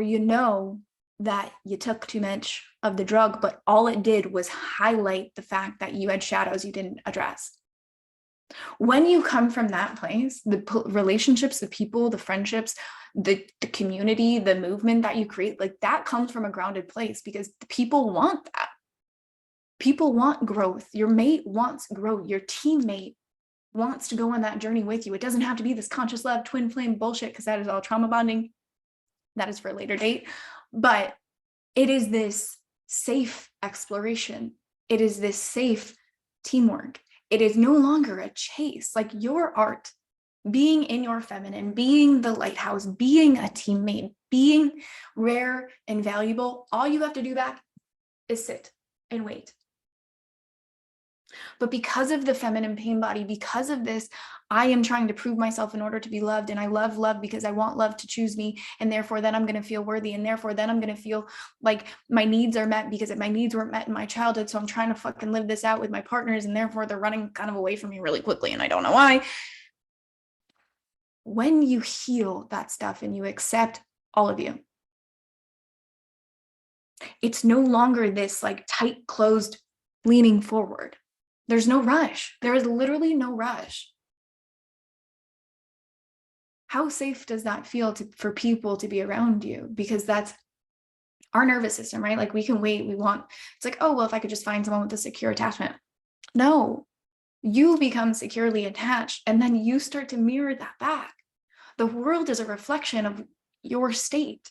that you took too much of the drug, but all it did was highlight the fact that you had shadows you didn't address. When you come from that place, the relationships, the people, the friendships, the community, the movement that you create, like that comes from a grounded place because people want that. People want growth. Your mate wants growth. Your teammate wants to go on that journey with you. It doesn't have to be this conscious love, twin flame bullshit, because that is all trauma bonding. That is for a later date. But it is this safe exploration. It is this safe teamwork. It is no longer a chase. Like your art, being in your feminine, being the lighthouse, being a teammate, being rare and valuable, all you have to do back is sit and wait. But because of the feminine pain body, because of this, I am trying to prove myself in order to be loved. And I love love because I want love to choose me. And therefore, then I'm going to feel worthy. And therefore, then I'm going to feel like my needs are met because my needs weren't met in my childhood. So I'm trying to fucking live this out with my partners. And therefore, they're running kind of away from me really quickly. And I don't know why. When you heal that stuff and you accept all of you, it's no longer this like tight, closed, leaning forward. There's no rush. There is literally no rush. How safe does that feel for people to be around you? Because that's our nervous system, right? Like we can wait, it's like, oh, well, if I could just find someone with a secure attachment. No, you become securely attached and then you start to mirror that back. The world is a reflection of your state.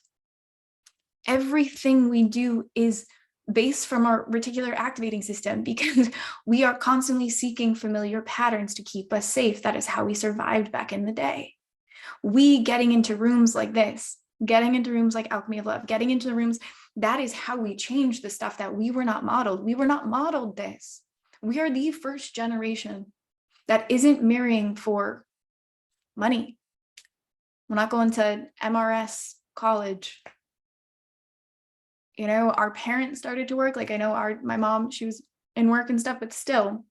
Everything we do is based from our reticular activating system because we are constantly seeking familiar patterns to keep us safe. That is how we survived back in the day. We getting into rooms like this, getting into rooms like Alchemy of Love, getting into the rooms, that is how we change the stuff that we were not modeled. We were not modeled this. We are the first generation that isn't marrying for money. We're not going to MRS college. You know, our parents started to work. Like I know my mom, she was in work and stuff, but still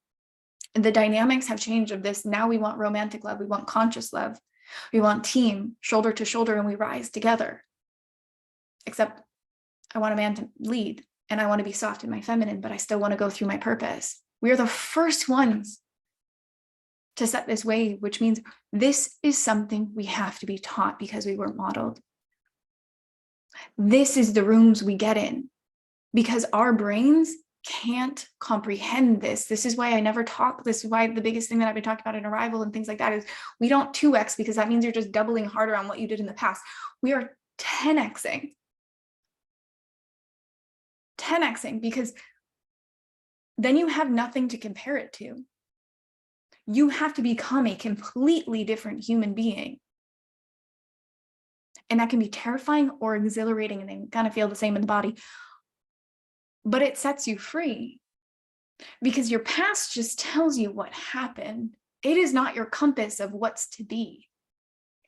the dynamics have changed of this. Now we want romantic love. We want conscious love. We want team, shoulder to shoulder, and we rise together. Except I want a man to lead and I want to be soft in my feminine, but I still want to go through my purpose. We are the first ones to set this way, which means this is something we have to be taught because we weren't modeled. This is the rooms we get in because our brains can't comprehend this. This is why I never talk. This is why the biggest thing that I've been talking about in Arrival and things like that is we don't 2x because that means you're just doubling harder on what you did in the past. We are 10xing. 10xing because then you have nothing to compare it to. You have to become a completely different human being. And that can be terrifying or exhilarating and they kind of feel the same in the body. But it sets you free because your past just tells you what happened. It is not your compass of what's to be.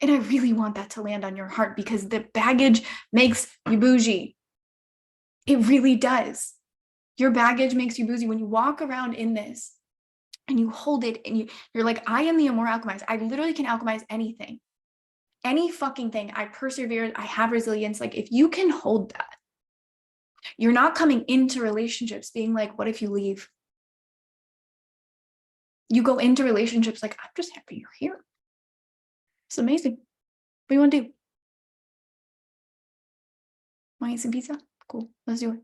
And I really want that to land on your heart because the baggage makes you bougie. It really does. Your baggage makes you bougie when you walk around in this and you hold it and you're like, I am the Amor Alchemized. I literally can alchemize anything. Any fucking thing. I persevered. I have resilience. Like if you can hold that, you're not coming into relationships being like, what if you leave? You go into relationships like, I'm just happy you're here. It's amazing. What do you want to do? Want to eat some pizza? Cool. Let's do it.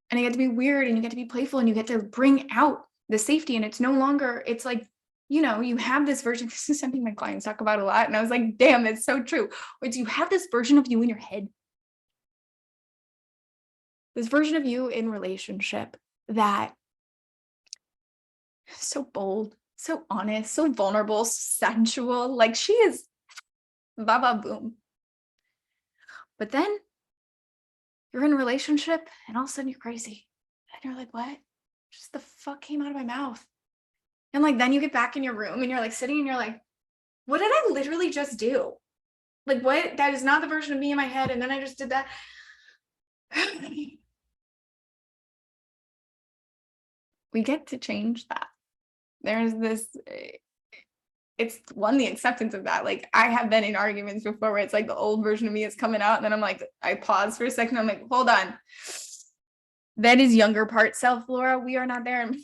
And you get to be weird and you get to be playful and you get to bring out the safety. And it's no longer, it's like, you know, you have this version. This is something my clients talk about a lot. And I was like, damn, it's so true. It's you have this version of you in your head. This version of you in relationship that is so bold, so honest, so vulnerable, sensual. Like she is baba boom. But then you're in a relationship and all of a sudden you're crazy. And you're like, what? Just the fuck came out of my mouth. And like, then you get back in your room and you're like sitting and you're like, what did I literally just do? Like what? That is not the version of me in my head. And then I just did that. We get to change that. There's this, it's one, the acceptance of that. Like I have been in arguments before where it's like the old version of me is coming out. And then I'm like, I pause for a second. I'm like, hold on. That is younger part self, Laura. We are not there. And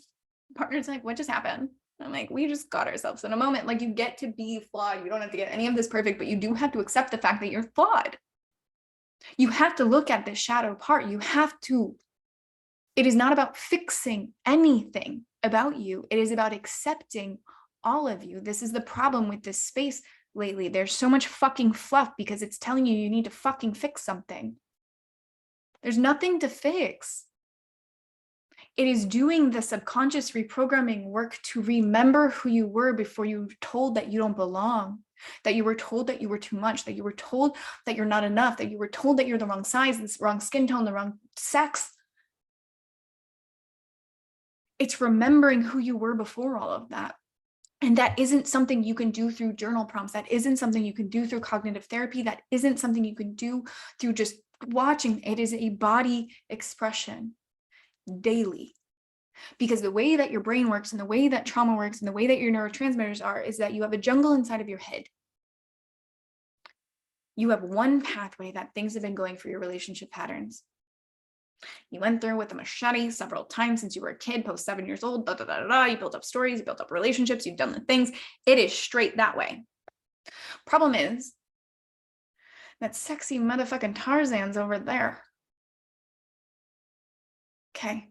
partner's like, what just happened? I'm like, we just got ourselves in a moment. Like you get to be flawed. You don't have to get any of this perfect, but you do have to accept the fact that you're flawed. You have to look at the shadow part. You have to, it is not about fixing anything about you. It is about accepting all of you. This is the problem with this space lately. There's so much fucking fluff because it's telling you you need to fucking fix something. There's nothing to fix. It is doing the subconscious reprogramming work to remember who you were before you were told that you don't belong, that you were told that you were too much, that you were told that you're not enough, that you were told that you're the wrong size, the wrong skin tone, the wrong sex. It's remembering who you were before all of that. And that isn't something you can do through journal prompts. That isn't something you can do through cognitive therapy. That isn't something you can do through just watching. It is a body expression daily. Because the way that your brain works and the way that trauma works and the way that your neurotransmitters are is that you have a jungle inside of your head. You have one pathway that things have been going for your relationship patterns. You went through with a machete several times since you were a kid, post 7 years old, da, da, da, da, da. You built up stories, you built up relationships, you've done the things. It is straight that way. Problem is that sexy motherfucking Tarzan's over there. Okay.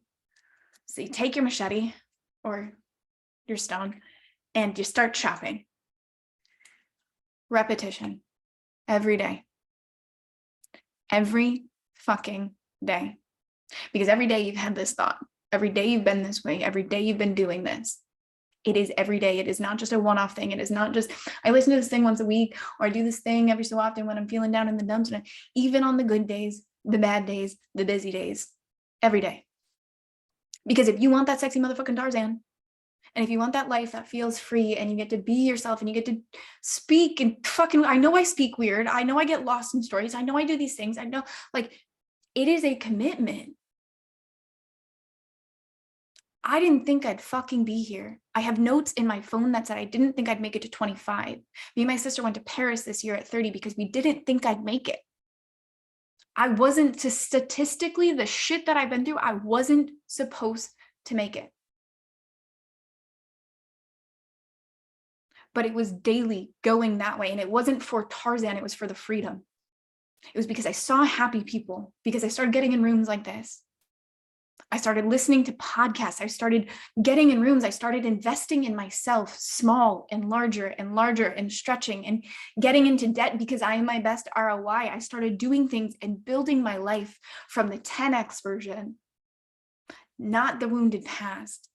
So you take your machete or your stone and you start chopping. Repetition. Every day. Every fucking day. Because every day you've had this thought. Every day you've been this way. Every day you've been doing this. It is every day. It is not just a one-off thing. It is not just, I listen to this thing once a week, or I do this thing every so often when I'm feeling down in the dumps. And even on the good days, the bad days, the busy days, every day. Because if you want that sexy motherfucking Tarzan, and if you want that life that feels free and you get to be yourself and you get to speak and fucking, I know I speak weird. I know I get lost in stories. I know I do these things. I know, like, it is a commitment. I didn't think I'd fucking be here. I have notes in my phone that said I didn't think I'd make it to 25. Me and my sister went to Paris this year at 30 because we didn't think I'd make it. I wasn't, statistically, the shit that I've been through, I wasn't supposed to make it. But it was daily going that way. And it wasn't for Tarzan, it was for the freedom. It was because I saw happy people, because I started getting in rooms like this. I started listening to podcasts. I started getting in rooms. I started investing in myself, small and larger and stretching and getting into debt because I am my best ROI. I started doing things and building my life from the 10x version, not the wounded past.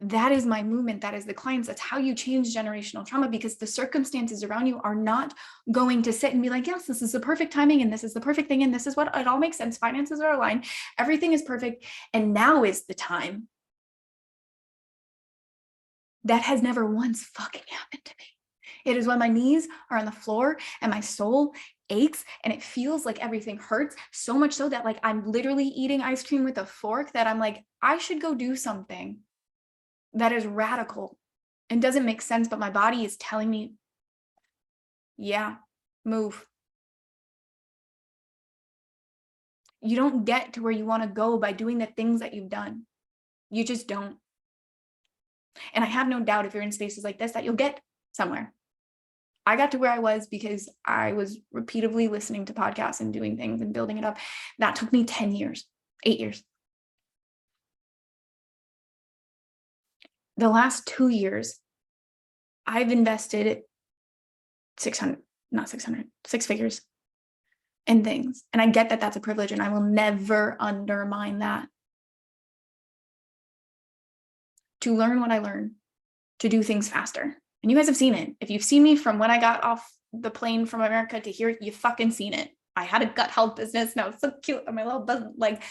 That is my movement. That is the clients. That's how you change generational trauma, because the circumstances around you are not going to sit and be like, yes, this is the perfect timing and this is the perfect thing and this is what it all makes sense. Finances are aligned. Everything is perfect. And now is the time. That has never once fucking happened to me. It is when my knees are on the floor and my soul aches and it feels like everything hurts so much so that, like, I'm literally eating ice cream with a fork, that I'm like, I should go do something that is radical and doesn't make sense, but my body is telling me, yeah, move. You don't get to where you want to go by doing the things that you've done. You just don't. And I have no doubt if you're in spaces like this that you'll get somewhere. I got to where I was because I was repeatedly listening to podcasts and doing things and building it up. That took me 10 years, 8 years. The last 2 years, I've invested 6 figures in things. And I get that that's a privilege and I will never undermine that. To learn what I learned, to do things faster. And you guys have seen it. If you've seen me from when I got off the plane from America to here, you've fucking seen it. I had a gut health business. Now it's so cute. My little buzz, like,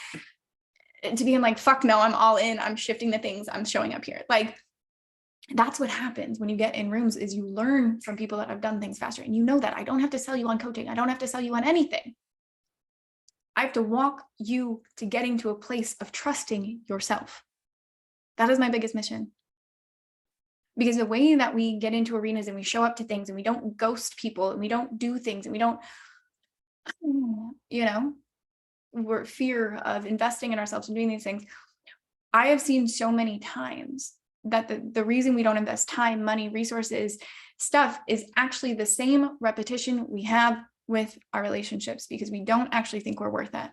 to be like, fuck no, I'm all in. I'm shifting the things. I'm showing up here. Like, that's what happens when you get in rooms, is you learn from people that have done things faster. And you know that I don't have to sell you on coaching. I don't have to sell you on anything. I have to walk you to getting to a place of trusting yourself. That is my biggest mission. Because the way that we get into arenas and we show up to things and we don't ghost people and we don't do things and we don't, we're fear of investing in ourselves and doing these things. I have seen so many times that the reason we don't invest time, money, resources, stuff is actually the same repetition we have with our relationships, because we don't actually think we're worth it.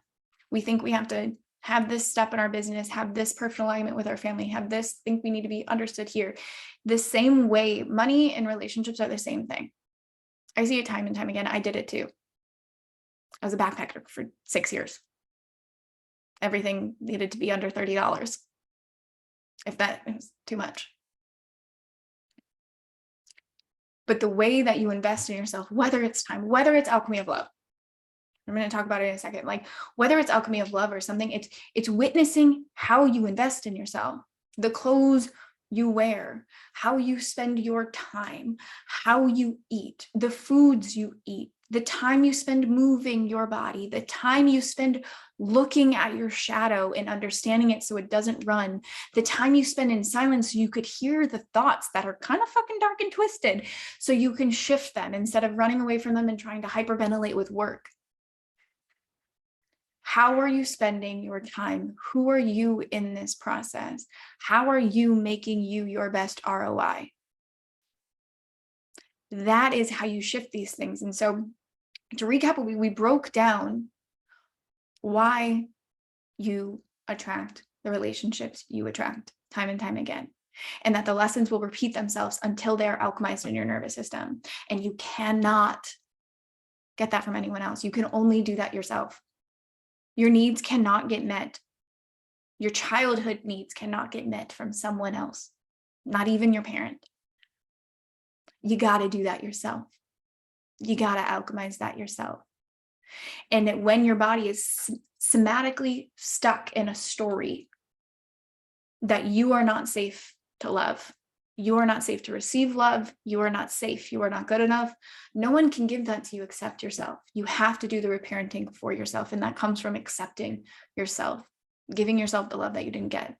We think we have to have this step in our business, have this personal alignment with our family, have this, think we need to be understood here. The same way, money and relationships are the same thing. I see it time and time again. I did it too. I was a backpacker for 6 years. Everything needed to be under $30. If that is too much. But the way that you invest in yourself, whether it's time, whether it's alchemy of love, I'm going to talk about it in a second. Like whether it's alchemy of love or something, it's witnessing how you invest in yourself, the clothes you wear, how you spend your time, how you eat, the foods you eat, the time you spend moving your body, the time you spend looking at your shadow and understanding it so it doesn't run, the time you spend in silence so you could hear the thoughts that are kind of fucking dark and twisted so you can shift them instead of running away from them and trying to hyperventilate with work. How are you spending your time? Who are you in this process? How are you making you your best ROI? That is how you shift these things. And so to recap, we broke down why you attract the relationships you attract time and time again, and that the lessons will repeat themselves until they're alchemized in your nervous system. And you cannot get that from anyone else. You can only do that yourself. Your needs cannot get met. Your childhood needs cannot get met from someone else, not even your parent. You got to do that yourself. You got to alchemize that yourself. And when your body is somatically stuck in a story that you are not safe to love, you are not safe to receive love, you are not safe, you are not good enough, no one can give that to you except yourself. You have to do the reparenting for yourself. And that comes from accepting yourself, giving yourself the love that you didn't get,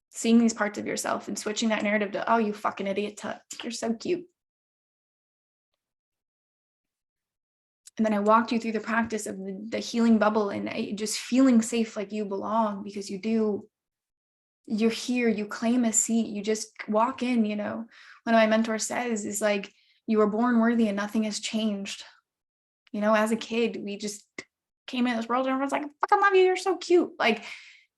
seeing these parts of yourself and switching that narrative to, oh, you fucking idiot, you're so cute. And then I walked you through the practice of the healing bubble and just feeling safe, like you belong, because you do. You're here, you claim a seat, you just walk in. One of my mentors says is like, you were born worthy and nothing has changed. As a kid, we just came in this world and everyone's like, I fucking love you, you're so cute. Like,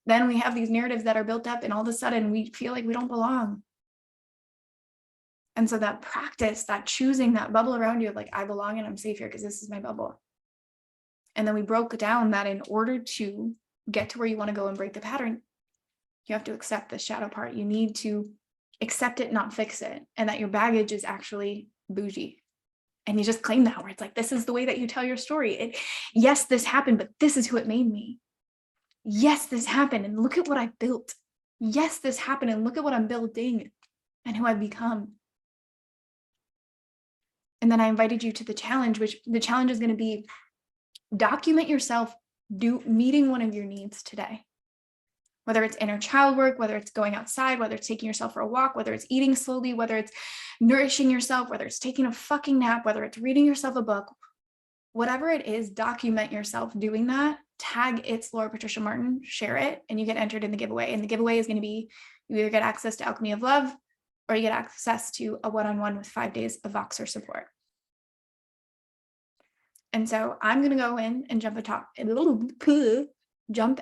then we have these narratives that are built up and all of a sudden we feel like we don't belong. And so that practice, that choosing that bubble around you of like, I belong and I'm safe here because this is my bubble. And then we broke down that in order to get to where you want to go and break the pattern, you have to accept the shadow part. You need to accept it, not fix it. And that your baggage is actually bougie. And you just claim that, where it's like, this is the way that you tell your story. Yes, this happened, but this is who it made me. Yes, this happened, and look at what I built. Yes, this happened, and look at what I'm building and who I've become. And then I invited you to the challenge, which the challenge is going to be document yourself meeting one of your needs today. Whether it's inner child work, whether it's going outside, whether it's taking yourself for a walk, whether it's eating slowly, whether it's nourishing yourself, whether it's taking a fucking nap, whether it's reading yourself a book, whatever it is, document yourself doing that, tag it's Laura Patricia Martin, share it, and you get entered in the giveaway. And the giveaway is going to be, you either get access to Alchemy of Love or you get access to a one-on-one with 5 days of Voxer support. And so I'm going to go in and jump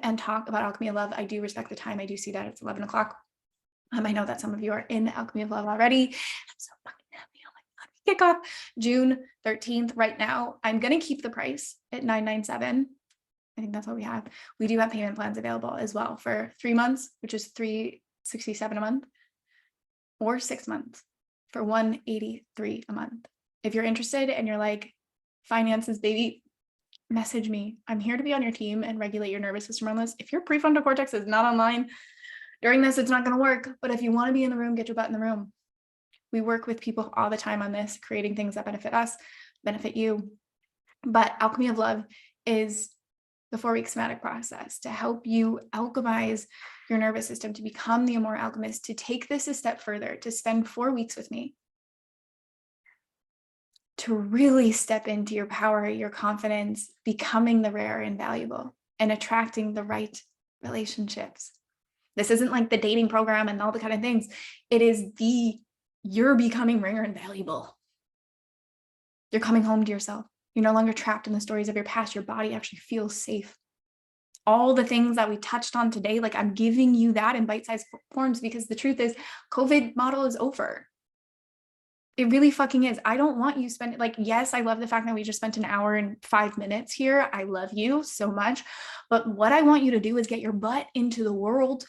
and talk about Alchemy of Love. I do respect the time. I do see that it's 11 o'clock. I know that some of you are in Alchemy of Love already. I'm so fucking happy. Oh my God. Kickoff June 13th. Right now, I'm going to keep the price at $997. I think that's what we have. We do have payment plans available as well for 3 months, which is $367 a month, or 6 months for $183 a month. If you're interested and you're like, finances, baby, message me. I'm here to be on your team and regulate your nervous system around this. If your prefrontal cortex is not online during this, it's not going to work. But if you want to be in the room, get your butt in the room. We work with people all the time on this, creating things that benefit us, benefit you. But Alchemy of Love is the 4-week somatic process to help you alchemize your nervous system, to become the Amor Alchemist, to take this a step further, to spend 4 weeks with me, to really step into your power, your confidence, becoming the rare and valuable, and attracting the right relationships. This isn't like the dating program and all the kind of things. It is you're becoming rare and valuable. You're coming home to yourself. You're no longer trapped in the stories of your past. Your body actually feels safe. All the things that we touched on today, like I'm giving you that in bite-sized forms, because the truth is COVID model is over. It really fucking is. I don't want you spending, like, yes, I love the fact that we just spent an hour and 5 minutes here. I love you so much. But what I want you to do is get your butt into the world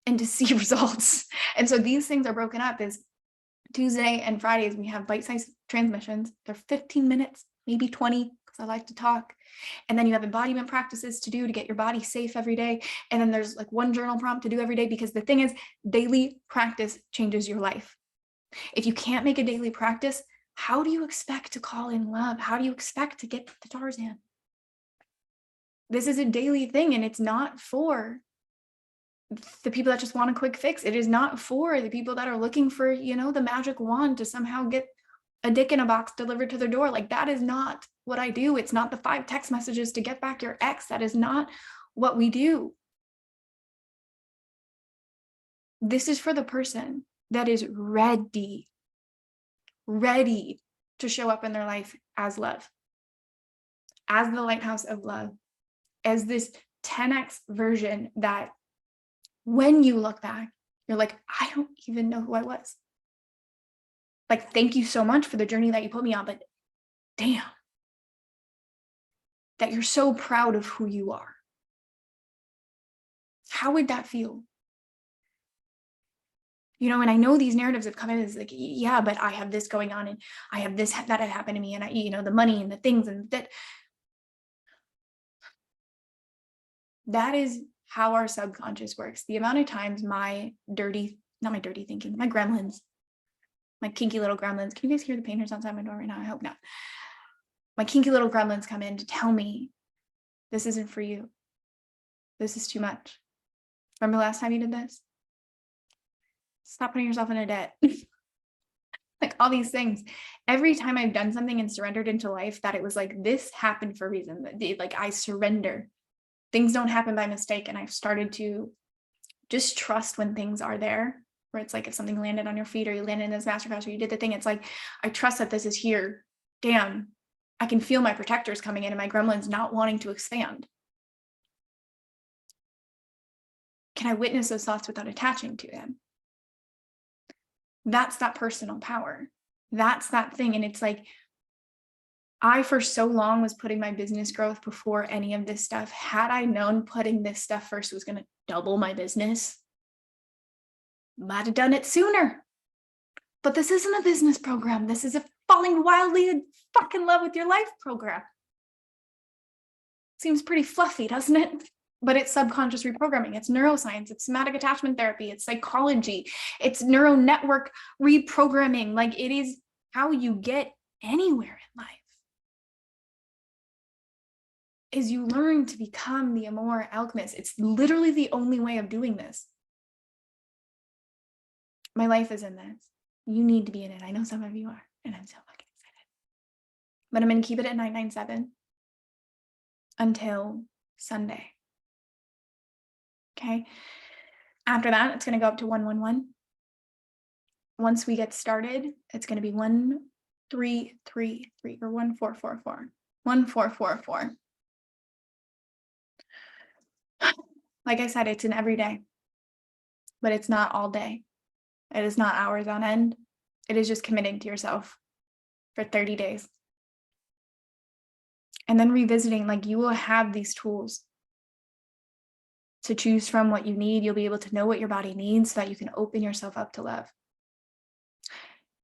and to see results. And so these things are broken up as Tuesday and Fridays, we have bite-sized transmissions. They're 15 minutes, maybe 20, I like to talk. And then you have embodiment practices to do to get your body safe every day. And then there's like one journal prompt to do every day, because the thing is, daily practice changes your life. If you can't make a daily practice, how do you expect to call in love? How do you expect to get to Tarzan? This is a daily thing, and it's not for the people that just want a quick fix. It is not for the people that are looking for, the magic wand to somehow get a dick in a box delivered to their door. Like, that is not what I do. It's not the 5 text messages to get back your ex. That is not what we do. This is for the person that is ready to show up in their life as love, as the lighthouse of love, as this 10x version that when you look back, you're like, I don't even know who I was. Like, thank you so much for the journey that you put me on, but damn, that you're so proud of who you are. How would that feel? And I know these narratives have come in as like, yeah, but I have this going on, and I have this that had happened to me, and I, the money and the things and that is how our subconscious works. The amount of times my gremlins, my kinky little gremlins, can you guys hear the painters outside my door right now? I hope not. My kinky little gremlins come in to tell me, this isn't for you. This is too much. Remember last time you did this? Stop putting yourself in a debt. Like, all these things. Every time I've done something and surrendered into life, that it was like, this happened for a reason. Like, I surrender. Things don't happen by mistake. And I've started to just trust when things are there, where it's like, if something landed on your feet, or you landed in this masterclass, or you did the thing, it's like, I trust that this is here. Damn, I can feel my protectors coming in and my gremlins not wanting to expand. Can I witness those thoughts without attaching to them? That's that personal power. That's that thing. And it's like, I, for so long, was putting my business growth before any of this stuff. Had I known putting this stuff first was going to double my business, might have done it sooner. But this isn't a business program. This is a falling wildly in fucking love with your life program. Seems pretty fluffy, doesn't it? But it's subconscious reprogramming. It's neuroscience. It's somatic attachment therapy. It's psychology. It's neural network reprogramming. Like, it is how you get anywhere in life. Is you learn to become the Amor alchemist. It's literally the only way of doing this. My life is in this. You need to be in it. I know some of you are, and I'm so fucking excited. But I'm going to keep it at 997 until Sunday. Okay. After that, it's going to go up to 111. Once we get started, it's going to be 1333 or 1444. 1444. Like I said, it's an everyday, but it's not all day. It is not hours on end. It is just committing to yourself for 30 days. And then revisiting, like, you will have these tools to choose from what you need. You'll be able to know what your body needs so that you can open yourself up to love.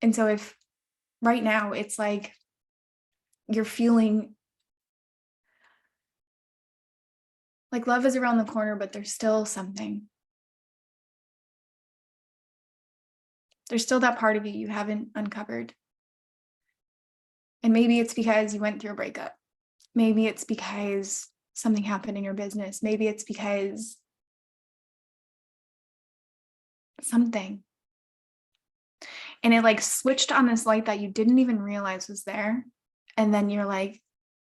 And so if right now it's like you're feeling like love is around the corner, but there's still something. There's still that part of you haven't uncovered. And maybe it's because you went through a breakup. Maybe it's because something happened in your business. Maybe it's because something. And it like switched on this light that you didn't even realize was there. And then you're like,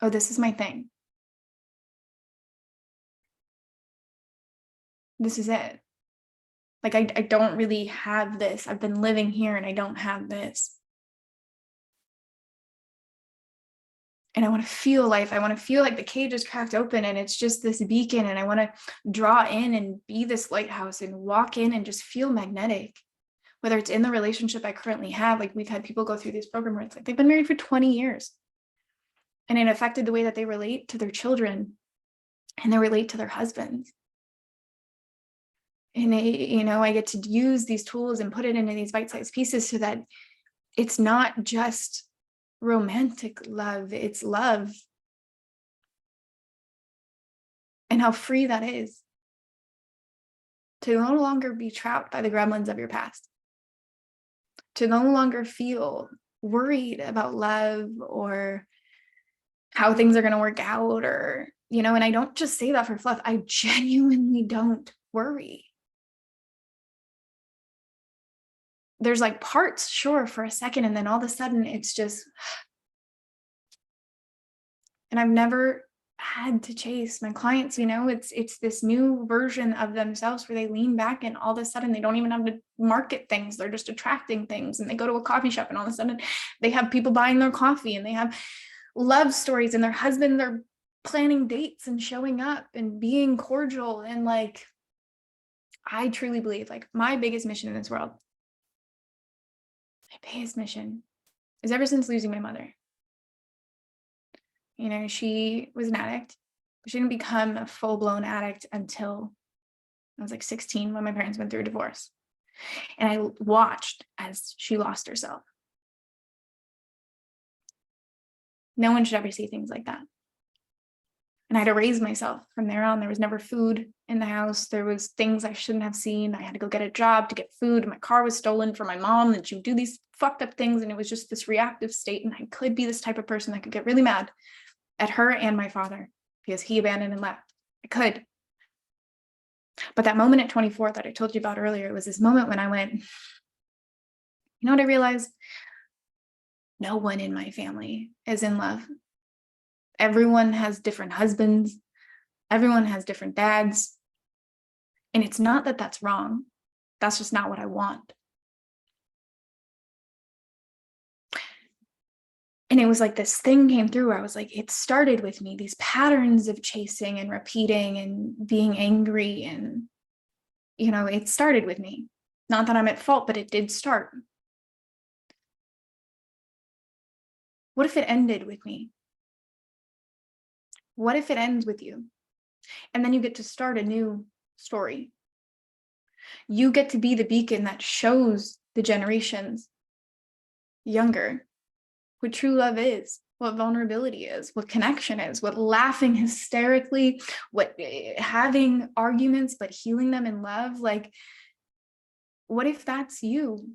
oh, this is my thing. This is it. Like, I don't really have this. I've been living here and I don't have this. And I want to feel life. I want to feel like the cage is cracked open and it's just this beacon. And I want to draw in and be this lighthouse and walk in and just feel magnetic. Whether it's in the relationship I currently have, like we've had people go through this program where it's like they've been married for 20 years. And it affected the way that they relate to their children and they relate to their husbands. And I get to use these tools and put it into these bite-sized pieces so that it's not just romantic love, it's love and how free that is to no longer be trapped by the gremlins of your past, to no longer feel worried about love or how things are going to work out, or, and I don't just say that for fluff. I genuinely don't worry. There's like parts, sure, for a second, and then all of a sudden it's just, and I've never had to chase my clients, it's this new version of themselves where they lean back and all of a sudden they don't even have to market things. They're just attracting things, and they go to a coffee shop and all of a sudden they have people buying their coffee, and they have love stories, and their husband, they're planning dates and showing up and being cordial. And like, I truly believe like my biggest mission in this world, my biggest mission is, ever since losing my mother, she was an addict. She didn't become a full-blown addict until I was like 16, when my parents went through a divorce. And I watched as she lost herself. No one should ever see things like that. And I had to raise myself from there on. There was never food in the house. There was things I shouldn't have seen. I had to go get a job to get food. My car was stolen from my mom, and she would do these fucked up things. And it was just this reactive state. And I could be this type of person that could get really mad at her and my father because he abandoned and left. I could. But that moment at 24 that I told you about earlier, it was this moment when I went, you know what I realized? No one in my family is in love. Everyone has different husbands. Everyone has different dads. And it's not that that's wrong. That's just not what I want. And it was like this thing came through. I was like, it started with me, these patterns of chasing and repeating and being angry. And, it started with me. Not that I'm at fault, but it did start. What if it ended with me? What if it ends with you? And then you get to start a new story. You get to be the beacon that shows the generations younger what true love is, what vulnerability is, what connection is, what laughing hysterically, what having arguments, but healing them in love. Like, what if that's you?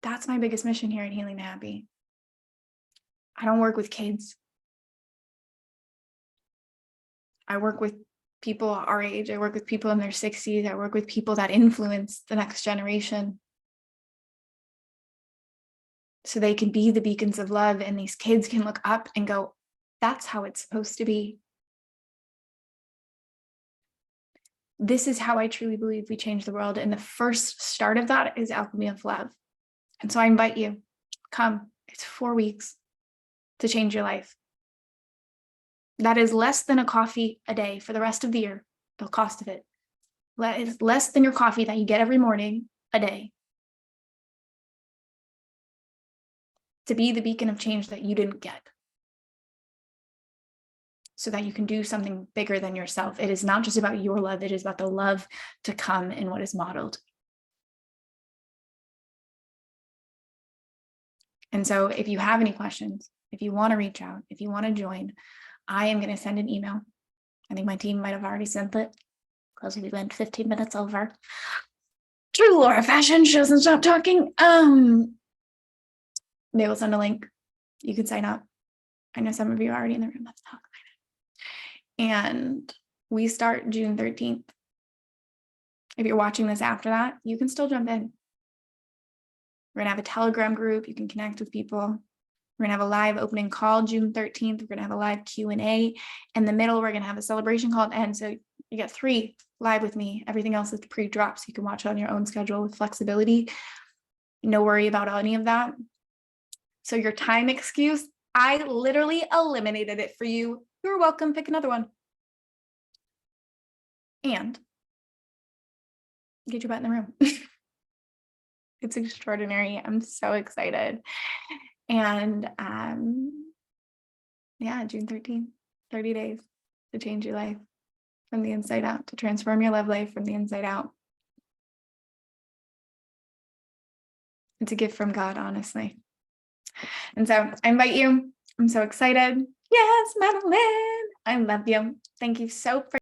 That's my biggest mission here at Healing to Happy. I don't work with kids. I work with people our age. I work with people in their 60s. I work with people that influence the next generation, so they can be the beacons of love, and these kids can look up and go, that's how it's supposed to be. This is how I truly believe we change the world. And the first start of that is Alchemy of Love. And so I invite you, come. It's 4 weeks to change your life. That is less than a coffee a day for the rest of the year, the cost of it. That is less than your coffee that you get every morning a day. To be the beacon of change that you didn't get, so that you can do something bigger than yourself. It is not just about your love. It is about the love to come in what is modeled. And so if you have any questions, if you want to reach out, if you want to join, I am going to send an email. I think my team might have already sent it because we went 15 minutes over. True Laura Fashion, she doesn't stop talking. They will send a link. You can sign up. I know some of you are already in the room. Let's talk about it. And we start June 13th. If you're watching this after that, you can still jump in. We're going to have a Telegram group. You can connect with people. We're going to have a live opening call June 13th. We're going to have a live Q&A. In the middle, we're going to have a celebration call at the end. So you get 3 live with me. Everything else is pre-drops. You can watch it on your own schedule with flexibility. No worry about any of that. So your time excuse, I literally eliminated it for you. You're welcome. Pick another one. And get your butt in the room. It's extraordinary. I'm so excited. And yeah, June 13th, 30 days to change your life from the inside out, to transform your love life from the inside out. It's a gift from God, honestly. And so I invite you. I'm so excited. Yes, Madeline. I love you. Thank you so